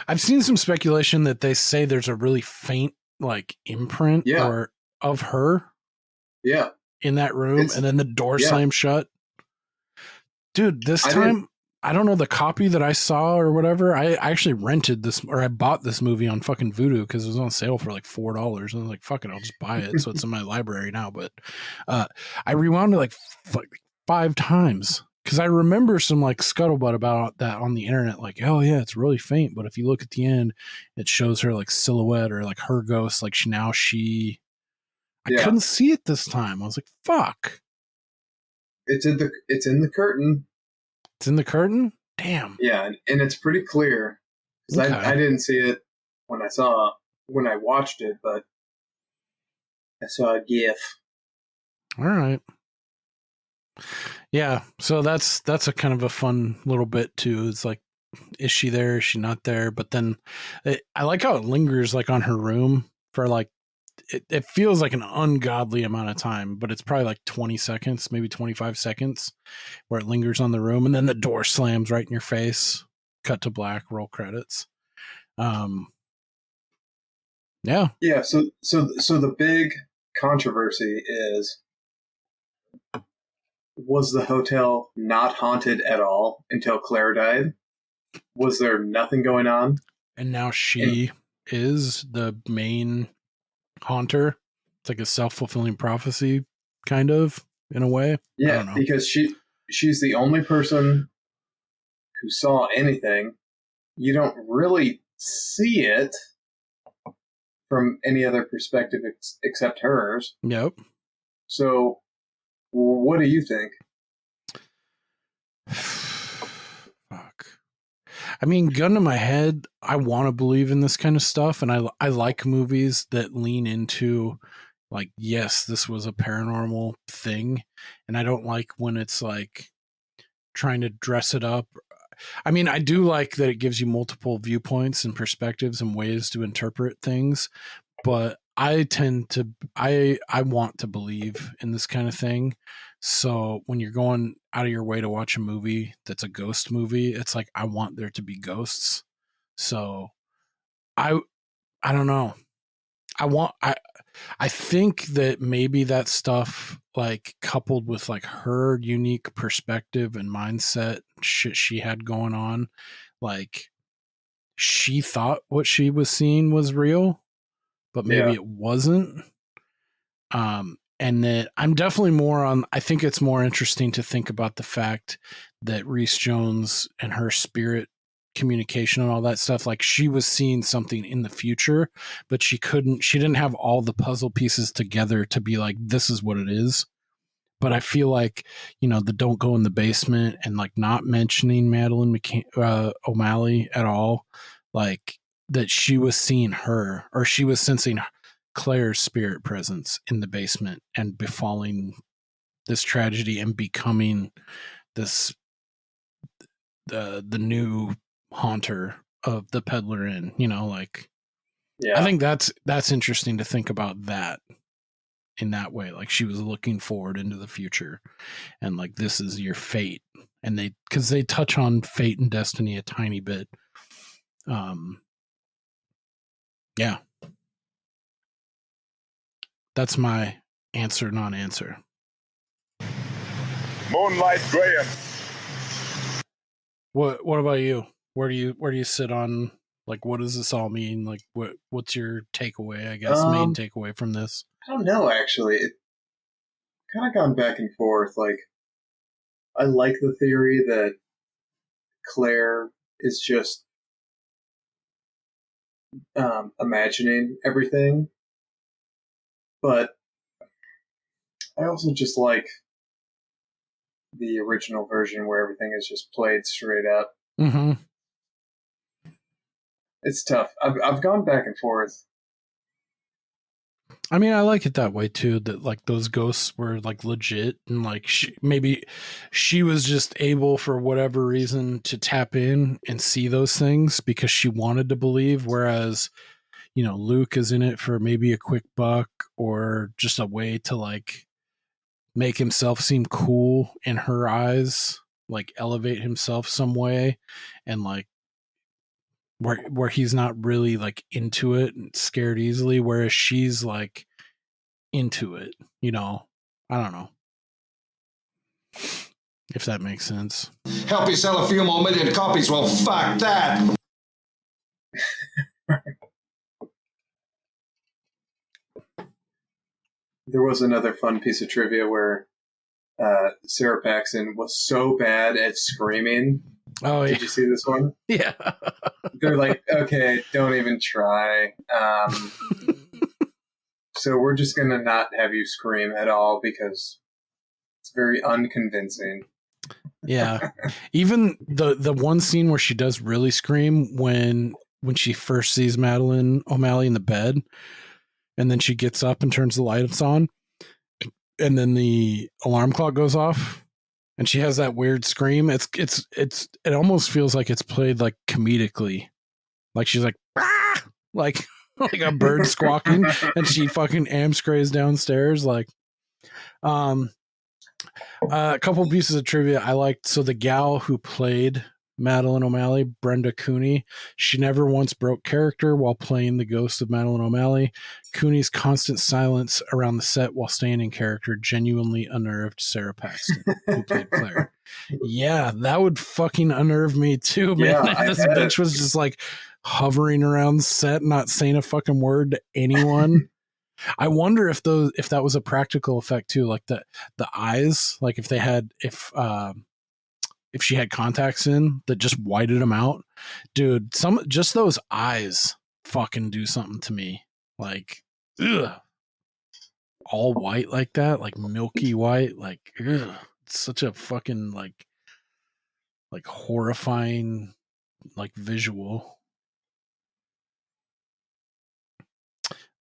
I've seen some speculation that they say there's a really faint like imprint or of her. Yeah. In that room, and then the door slammed shut. Dude, this time I don't know the copy that I saw or whatever. I actually rented this, or I bought this movie on fucking Vudu because it was on sale for like $4. And I was like, fuck it, I'll just buy it. So it's in my library now. But I rewound it like 5 times because I remember some like scuttlebutt about that on the internet. Like, oh yeah, it's really faint, but if you look at the end, it shows her like silhouette or like her ghost. Like I couldn't see it this time. I was like, fuck. It's in the curtain. It's in the curtain? Damn. Yeah, and it's pretty clear. Because I didn't see it when I watched it, but I saw a GIF. All right. Yeah, so that's a kind of a fun little bit too. It's like, is she there? Is she not there? But then I like how it lingers like on her room for like, it feels like an ungodly amount of time, but it's probably like 20 seconds, maybe 25 seconds where it lingers on the room, and then the door slams right in your face. Cut to black, roll credits. Yeah. Yeah, so the big controversy is, was the hotel not haunted at all until Claire died? Was there nothing going on? And now she is the main haunter. It's like a self-fulfilling prophecy, kind of, in a way. Yeah, I don't know. because she's the only person who saw anything. You don't really see it from any other perspective except hers. Yep. So, what do you think? Fuck. I mean, gun to my head, I want to believe in this kind of stuff, and I like movies that lean into, like, yes, this was a paranormal thing, and I don't like when it's like trying to dress it up. I mean, I do like that it gives you multiple viewpoints and perspectives and ways to interpret things, but I want to believe in this kind of thing. So when you're going out of your way to watch a movie that's a ghost movie, it's like, I want there to be ghosts. So I don't know. I think that maybe that stuff, like coupled with like her unique perspective and mindset shit she had going on, like she thought what she was seeing was real, but maybe it wasn't. And that I'm definitely more on, I think it's more interesting to think about the fact that Reese Jones and her spirit communication and all that stuff. Like she was seeing something in the future, but she didn't have all the puzzle pieces together to be like, this is what it is. But I feel like, the don't go in the basement and like not mentioning Madeline O'Malley at all, like that she was seeing her, or she was sensing Claire's spirit presence in the basement and befalling this tragedy and becoming this the new haunter of the Pedlar Inn. I think that's interesting to think about that in that way. Like she was looking forward into the future and like, this is your fate. And because they touch on fate and destiny a tiny bit. Yeah. That's my answer, non-answer. Moonlight Graham. What about you? Where do you sit on, like, what does this all mean? Like, what's your takeaway, I guess, main takeaway from this? I don't know, actually. It kind of gone back and forth. Like, I like the theory that Claire is just imagining everything, but I also just like the original version where everything is just played straight up. Mm-hmm. It's tough. I've gone back and forth. I mean, I like it that way too, that like those ghosts were like legit, and like maybe she was just able for whatever reason to tap in and see those things because she wanted to believe, whereas Luke is in it for maybe a quick buck or just a way to like make himself seem cool in her eyes, like elevate himself some way, and like where he's not really like into it and scared easily, whereas she's like into it, I don't know if that makes sense. Help you sell a few more million copies? Well, fuck that. There was another fun piece of trivia where Sarah Paxton was so bad at screaming. Oh, yeah. Did you see this one? Yeah. They're like, okay, don't even try. So we're just going to not have you scream at all because it's very unconvincing. Yeah. Even the one scene where she does really scream when she first sees Madeline O'Malley in the bed, and then she gets up and turns the lights on, and then the alarm clock goes off, and she has that weird scream. It almost feels like it's played like comedically, like she's like, ah! like a bird squawking, and she fucking amscrays downstairs. Like, a couple pieces of trivia I liked. So the gal who played Madeline O'Malley, Brenda Cooney, she never once broke character while playing the ghost of Madeline O'Malley. Cooney's constant silence around the set while staying in character genuinely unnerved Sarah Paxton, who played Claire. Yeah, that would fucking unnerve me too, man. Yeah, If this bitch was just like hovering around set, not saying a fucking word to anyone. I wonder if that was a practical effect too, like the eyes, like if she had contacts in that just whited them out, dude. Just those eyes fucking do something to me, like ugh. All white like that, like milky white, like ugh. It's such a fucking like horrifying like visual.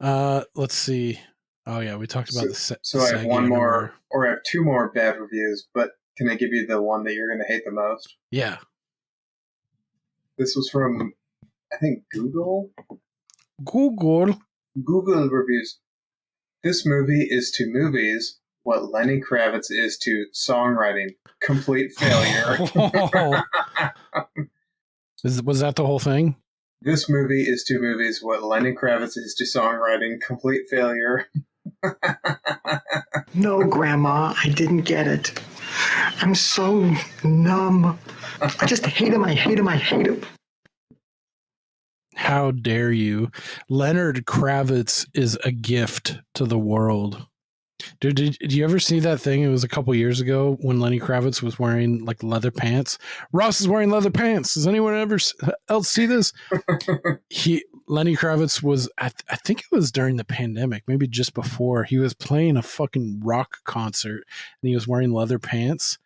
Let's see. Oh yeah, we talked about the set. So I have one more, or I have two more bad reviews, but can I give you the one that you're going to hate the most? Yeah. This was from, I think, Google reviews. This movie is to movies what Lenny Kravitz is to songwriting. Complete failure. Was that the whole thing? This movie is to movies what Lenny Kravitz is to songwriting. Complete failure. No, Grandma, I didn't get it. I'm so numb. I just hate him. I hate him. I hate him. How dare you? Leonard Kravitz is a gift to the world. Dude, did you ever see that thing? It was a couple years ago when Lenny Kravitz was wearing like leather pants. Ross is wearing leather pants. Does anyone else see this? Lenny Kravitz was, I think it was during the pandemic, maybe just before. He was playing a fucking rock concert and he was wearing leather pants,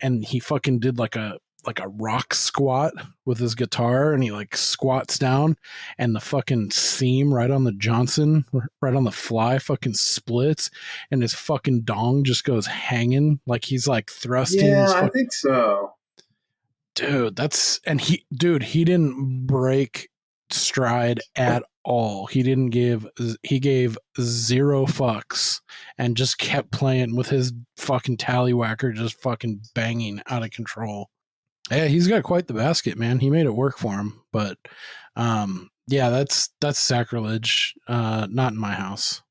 and he fucking did like a rock squat with his guitar, and he like squats down, and the fucking seam right on the Johnson, right on the fly, fucking splits, and his fucking dong just goes hanging like he's like thrusting. Yeah, I think so. Dude, he didn't break stride at all. He gave 0 fucks and just kept playing with his fucking tallywhacker, just fucking banging out of control. Yeah, he's got quite the basket, man. He made it work for him. But yeah, that's sacrilege. Not in my house.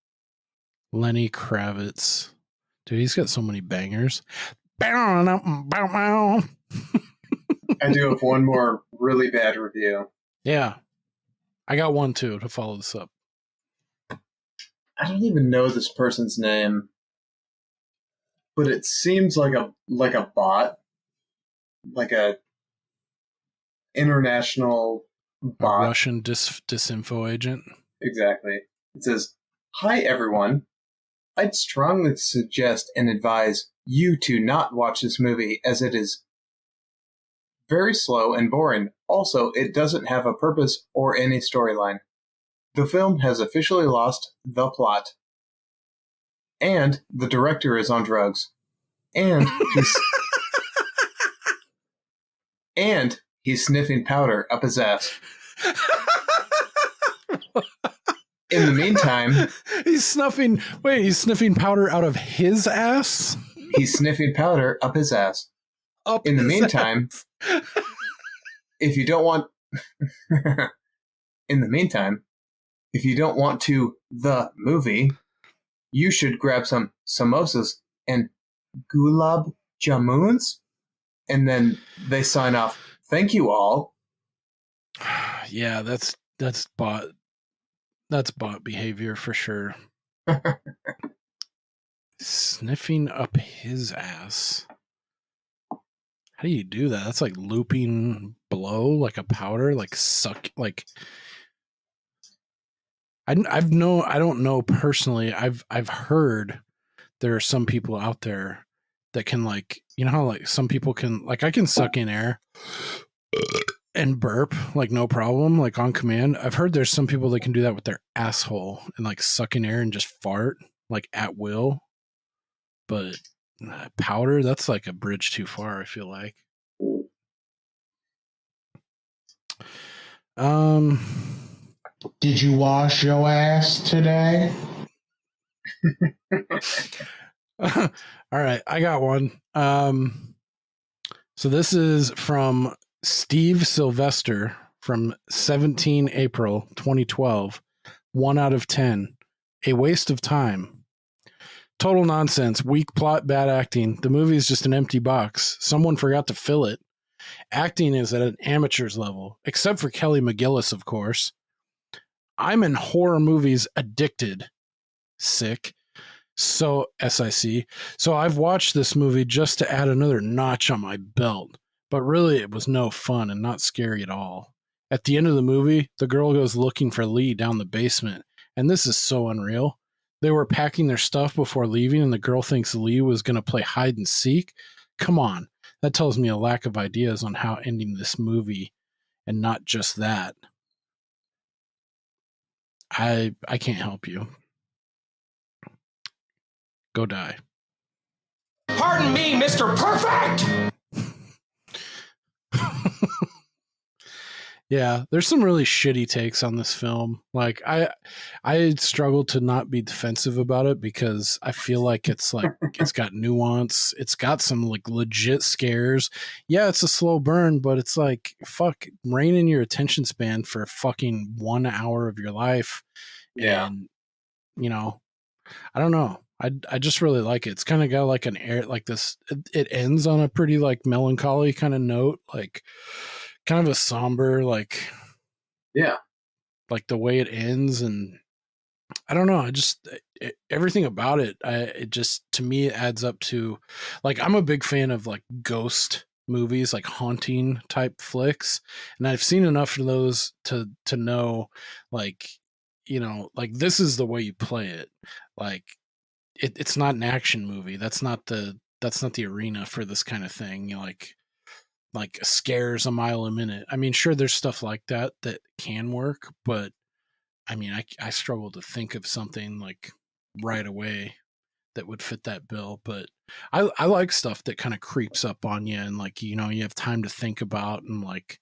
Lenny Kravitz. Dude, he's got so many bangers. I do have one more really bad review. Yeah. I got one too to follow this up. I don't even know this person's name, but it seems like a bot. Like a international bot. A Russian disinfo agent. Exactly. It says, "Hi everyone. I'd strongly suggest and advise you to not watch this movie as it is very slow and boring. Also, it doesn't have a purpose or any storyline. The film has officially lost the plot. And the director is on drugs. And he's sniffing powder up his ass. In the meantime, he's sniffing powder out of his ass? He's sniffing powder up his ass. In the meantime, if you don't want to the movie, you should grab some samosas and gulab jamuns." And then they sign off, "Thank you all." Yeah, that's bot behavior for sure. Sniffing up his ass. How do you do that? That's like looping blow, like a powder, like suck, like. I don't know personally. I've heard there are some people out there that can, like, you know how like some people can, like, I can suck in air and burp like no problem, like on command. I've heard there's some people that can do that with their asshole and like suck in air and just fart like at will. But powder, that's like a bridge too far, I feel like. Did you wash your ass today? All right, I got one. So this is from Steve Sylvester from 17 April 2012. 1 out of 10. A waste of time. Total nonsense. Weak plot, bad acting. The movie is just an empty box. Someone forgot to fill it. Acting is at an amateur's level, except for Kelly McGillis, of course. I'm in horror movies addicted. Sick. So, SIC. So I've watched this movie just to add another notch on my belt. But really, it was no fun and not scary at all. At the end of the movie, the girl goes looking for Lee down the basement. And this is so unreal. They were packing their stuff before leaving, and the girl thinks Lee was going to play hide and seek. Come on. That tells me a lack of ideas on how ending this movie, and not just that. I can't help you. Go die. Pardon me, Mr. Perfect! Yeah, there's some really shitty takes on this film. Like I struggle to not be defensive about it because I feel like it's got nuance. It's got some like legit scares. Yeah, it's a slow burn, but it's like, fuck, rein in your attention span for fucking 1 hour of your life. Yeah. And, you know, I don't know. I just really like it. It's kind of got like an air, like this, it ends on a pretty like melancholy kind of note, like kind of a somber, like, yeah, like the way it ends. And I don't know. everything about it, it just, to me, it adds up to, like, I'm a big fan of like ghost movies, like haunting type flicks, and I've seen enough of those to know, like, like, this is the way you play it. Like, it's not an action movie. That's not the arena for this kind of thing. Like scares a mile a minute. I mean, sure, there's stuff like that can work, but I mean, I struggle to think of something like right away that would fit that bill. But I like stuff that kind of creeps up on you, and like, you have time to think about, and like,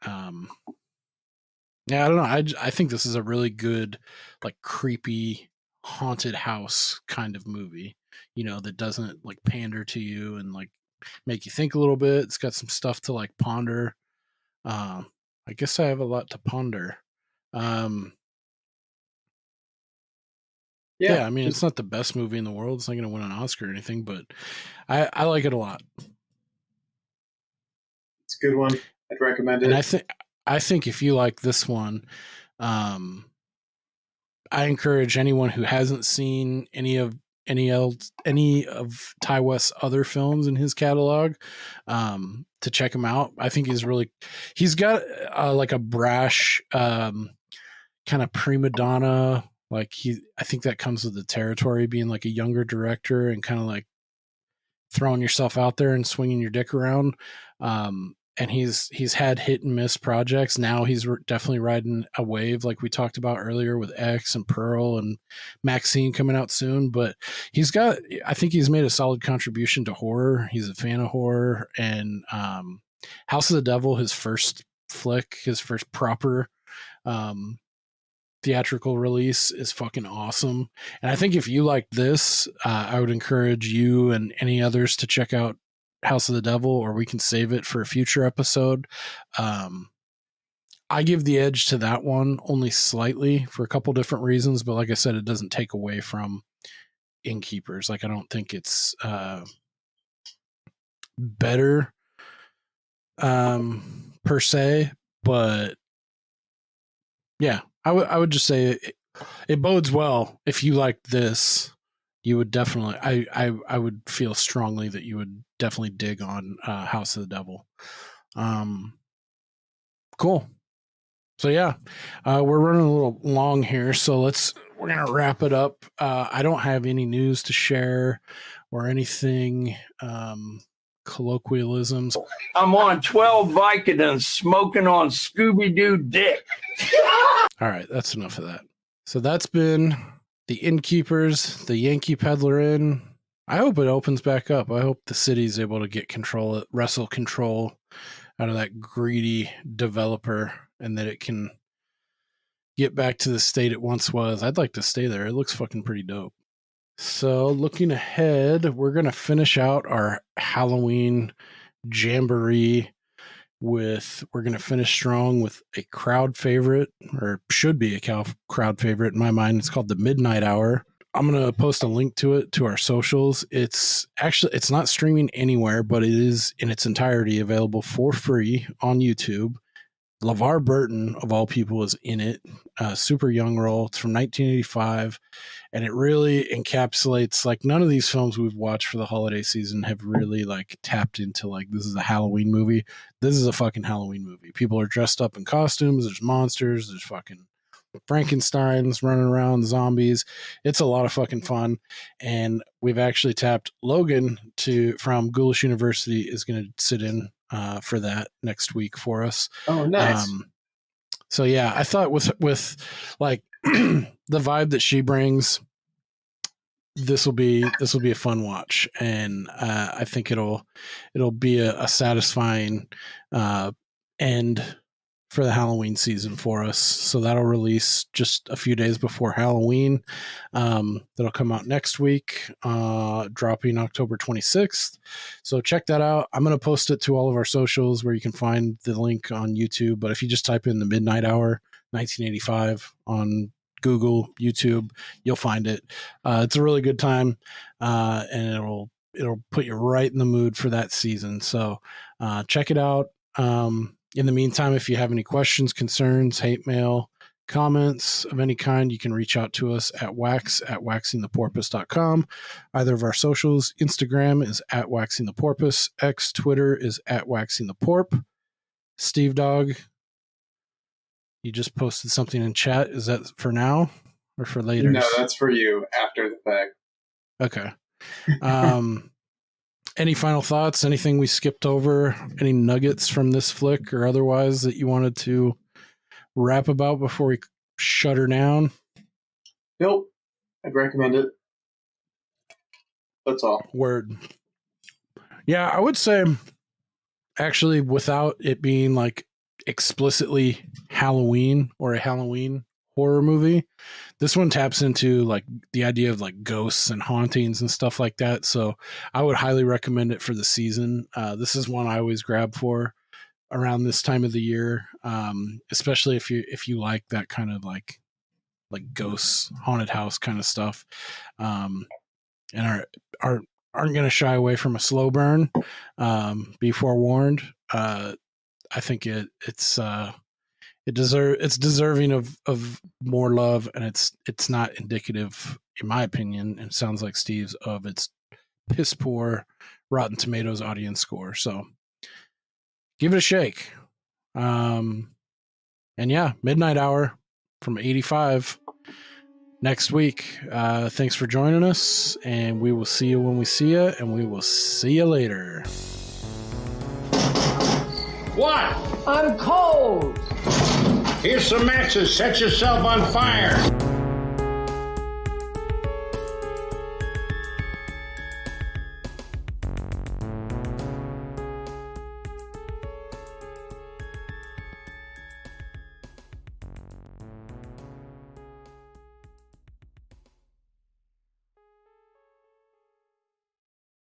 yeah, I don't know. I think this is a really good, like, creepy haunted house kind of movie, that doesn't like pander to you and like make you think a little bit. It's got some stuff to like ponder. I guess I have a lot to ponder. Yeah, I mean, it's not the best movie in the world. It's not going to win an Oscar or anything, but I like it a lot. It's a good one. I'd recommend it. And I think if you like this one, I encourage anyone who hasn't seen any of Ty West's other films in his catalog to check him out. I think he's got like a brash kind of prima donna. Like, I think that comes with the territory, being like a younger director and kind of like throwing yourself out there and swinging your dick around. And he's had hit and miss projects. Now he's definitely riding a wave, like we talked about earlier, with X and Pearl and Maxine coming out soon. But I think he's made a solid contribution to horror. He's a fan of horror. And House of the Devil, his first flick, his first proper theatrical release, is fucking awesome. And I think if you like this, I would encourage you and any others to check out House of the Devil, or we can save it for a future episode. I give the edge to that one only slightly for a couple different reasons, but like I said, it doesn't take away from Innkeepers. Like, I don't think it's better per se, but yeah, I would just say it bodes well. If you like this, you would definitely, I would feel strongly that you would definitely dig on House of the Devil. Cool. So yeah, we're running a little long here, so we're gonna wrap it up. I don't have any news to share or anything. Colloquialisms. I'm on 12 Vicodins smoking on Scooby-Doo dick. All right, that's enough of that. So that's been the Innkeepers, the Yankee Pedlar Inn. I hope it opens back up. I hope the city's able to wrestle control out of that greedy developer, and that it can get back to the state it once was. I'd like to stay there. It looks fucking pretty dope. So looking ahead, we're going to finish out our Halloween jamboree we're going to finish strong with a crowd favorite, or should be a crowd favorite in my mind. It's called The Midnight Hour. I'm going to post a link to it to our socials. It's not streaming anywhere, but it is in its entirety available for free on YouTube. LeVar Burton, of all people, is in it. Super young role. It's from 1985, and it really encapsulates, like, none of these films we've watched for the holiday season have really like tapped into like, this is a Halloween movie. This is a fucking Halloween movie. People are dressed up in costumes. There's monsters. There's fucking Frankensteins running around, zombies. It's a lot of fucking fun. And we've actually tapped Logan from Ghoulish University is going to sit in for that next week for us. Oh, nice. So yeah, I thought with like the vibe that she brings, this will be a fun watch, and I think it'll be a satisfying end for the Halloween season for us. So that'll release just a few days before Halloween. That'll come out next week, dropping October 26th. So check that out. I'm going to post it to all of our socials where you can find the link on YouTube. But if you just type in The Midnight Hour 1985 on Google, YouTube, you'll find it. It's a really good time, and it'll put you right in the mood for that season. So check it out. In the meantime, if you have any questions, concerns, hate mail, comments of any kind, you can reach out to us at waxingtheporpoise.com. Either of our socials, Instagram is at waxingtheporpoise, X, Twitter is at waxingtheporp. Steve Dog, you just posted something in chat. Is that for now or for later? No, that's for you after the fact. Okay. Any final thoughts? Anything we skipped over? Any nuggets from this flick or otherwise that you wanted to rap about before we shut her down? Nope. I'd recommend it. That's all. Word. Yeah, I would say actually without it being like explicitly Halloween or a Halloween horror movie, this one taps into like the idea of like ghosts and hauntings and stuff like that. So I would highly recommend it for the season. This is one I always grab for around this time of the year, especially if you like that kind of like ghosts, haunted house kind of stuff, and aren't going to shy away from a slow burn. Be forewarned. I think it's deserving of more love, and it's not indicative, in my opinion, and it sounds like Steve's, of its piss poor Rotten Tomatoes audience score. So give it a shake. And yeah, Midnight Hour from 85 next week. Thanks for joining us, and we will see you when we see you, and we will see you later. What? I'm cold. Here's some matches. Set yourself on fire.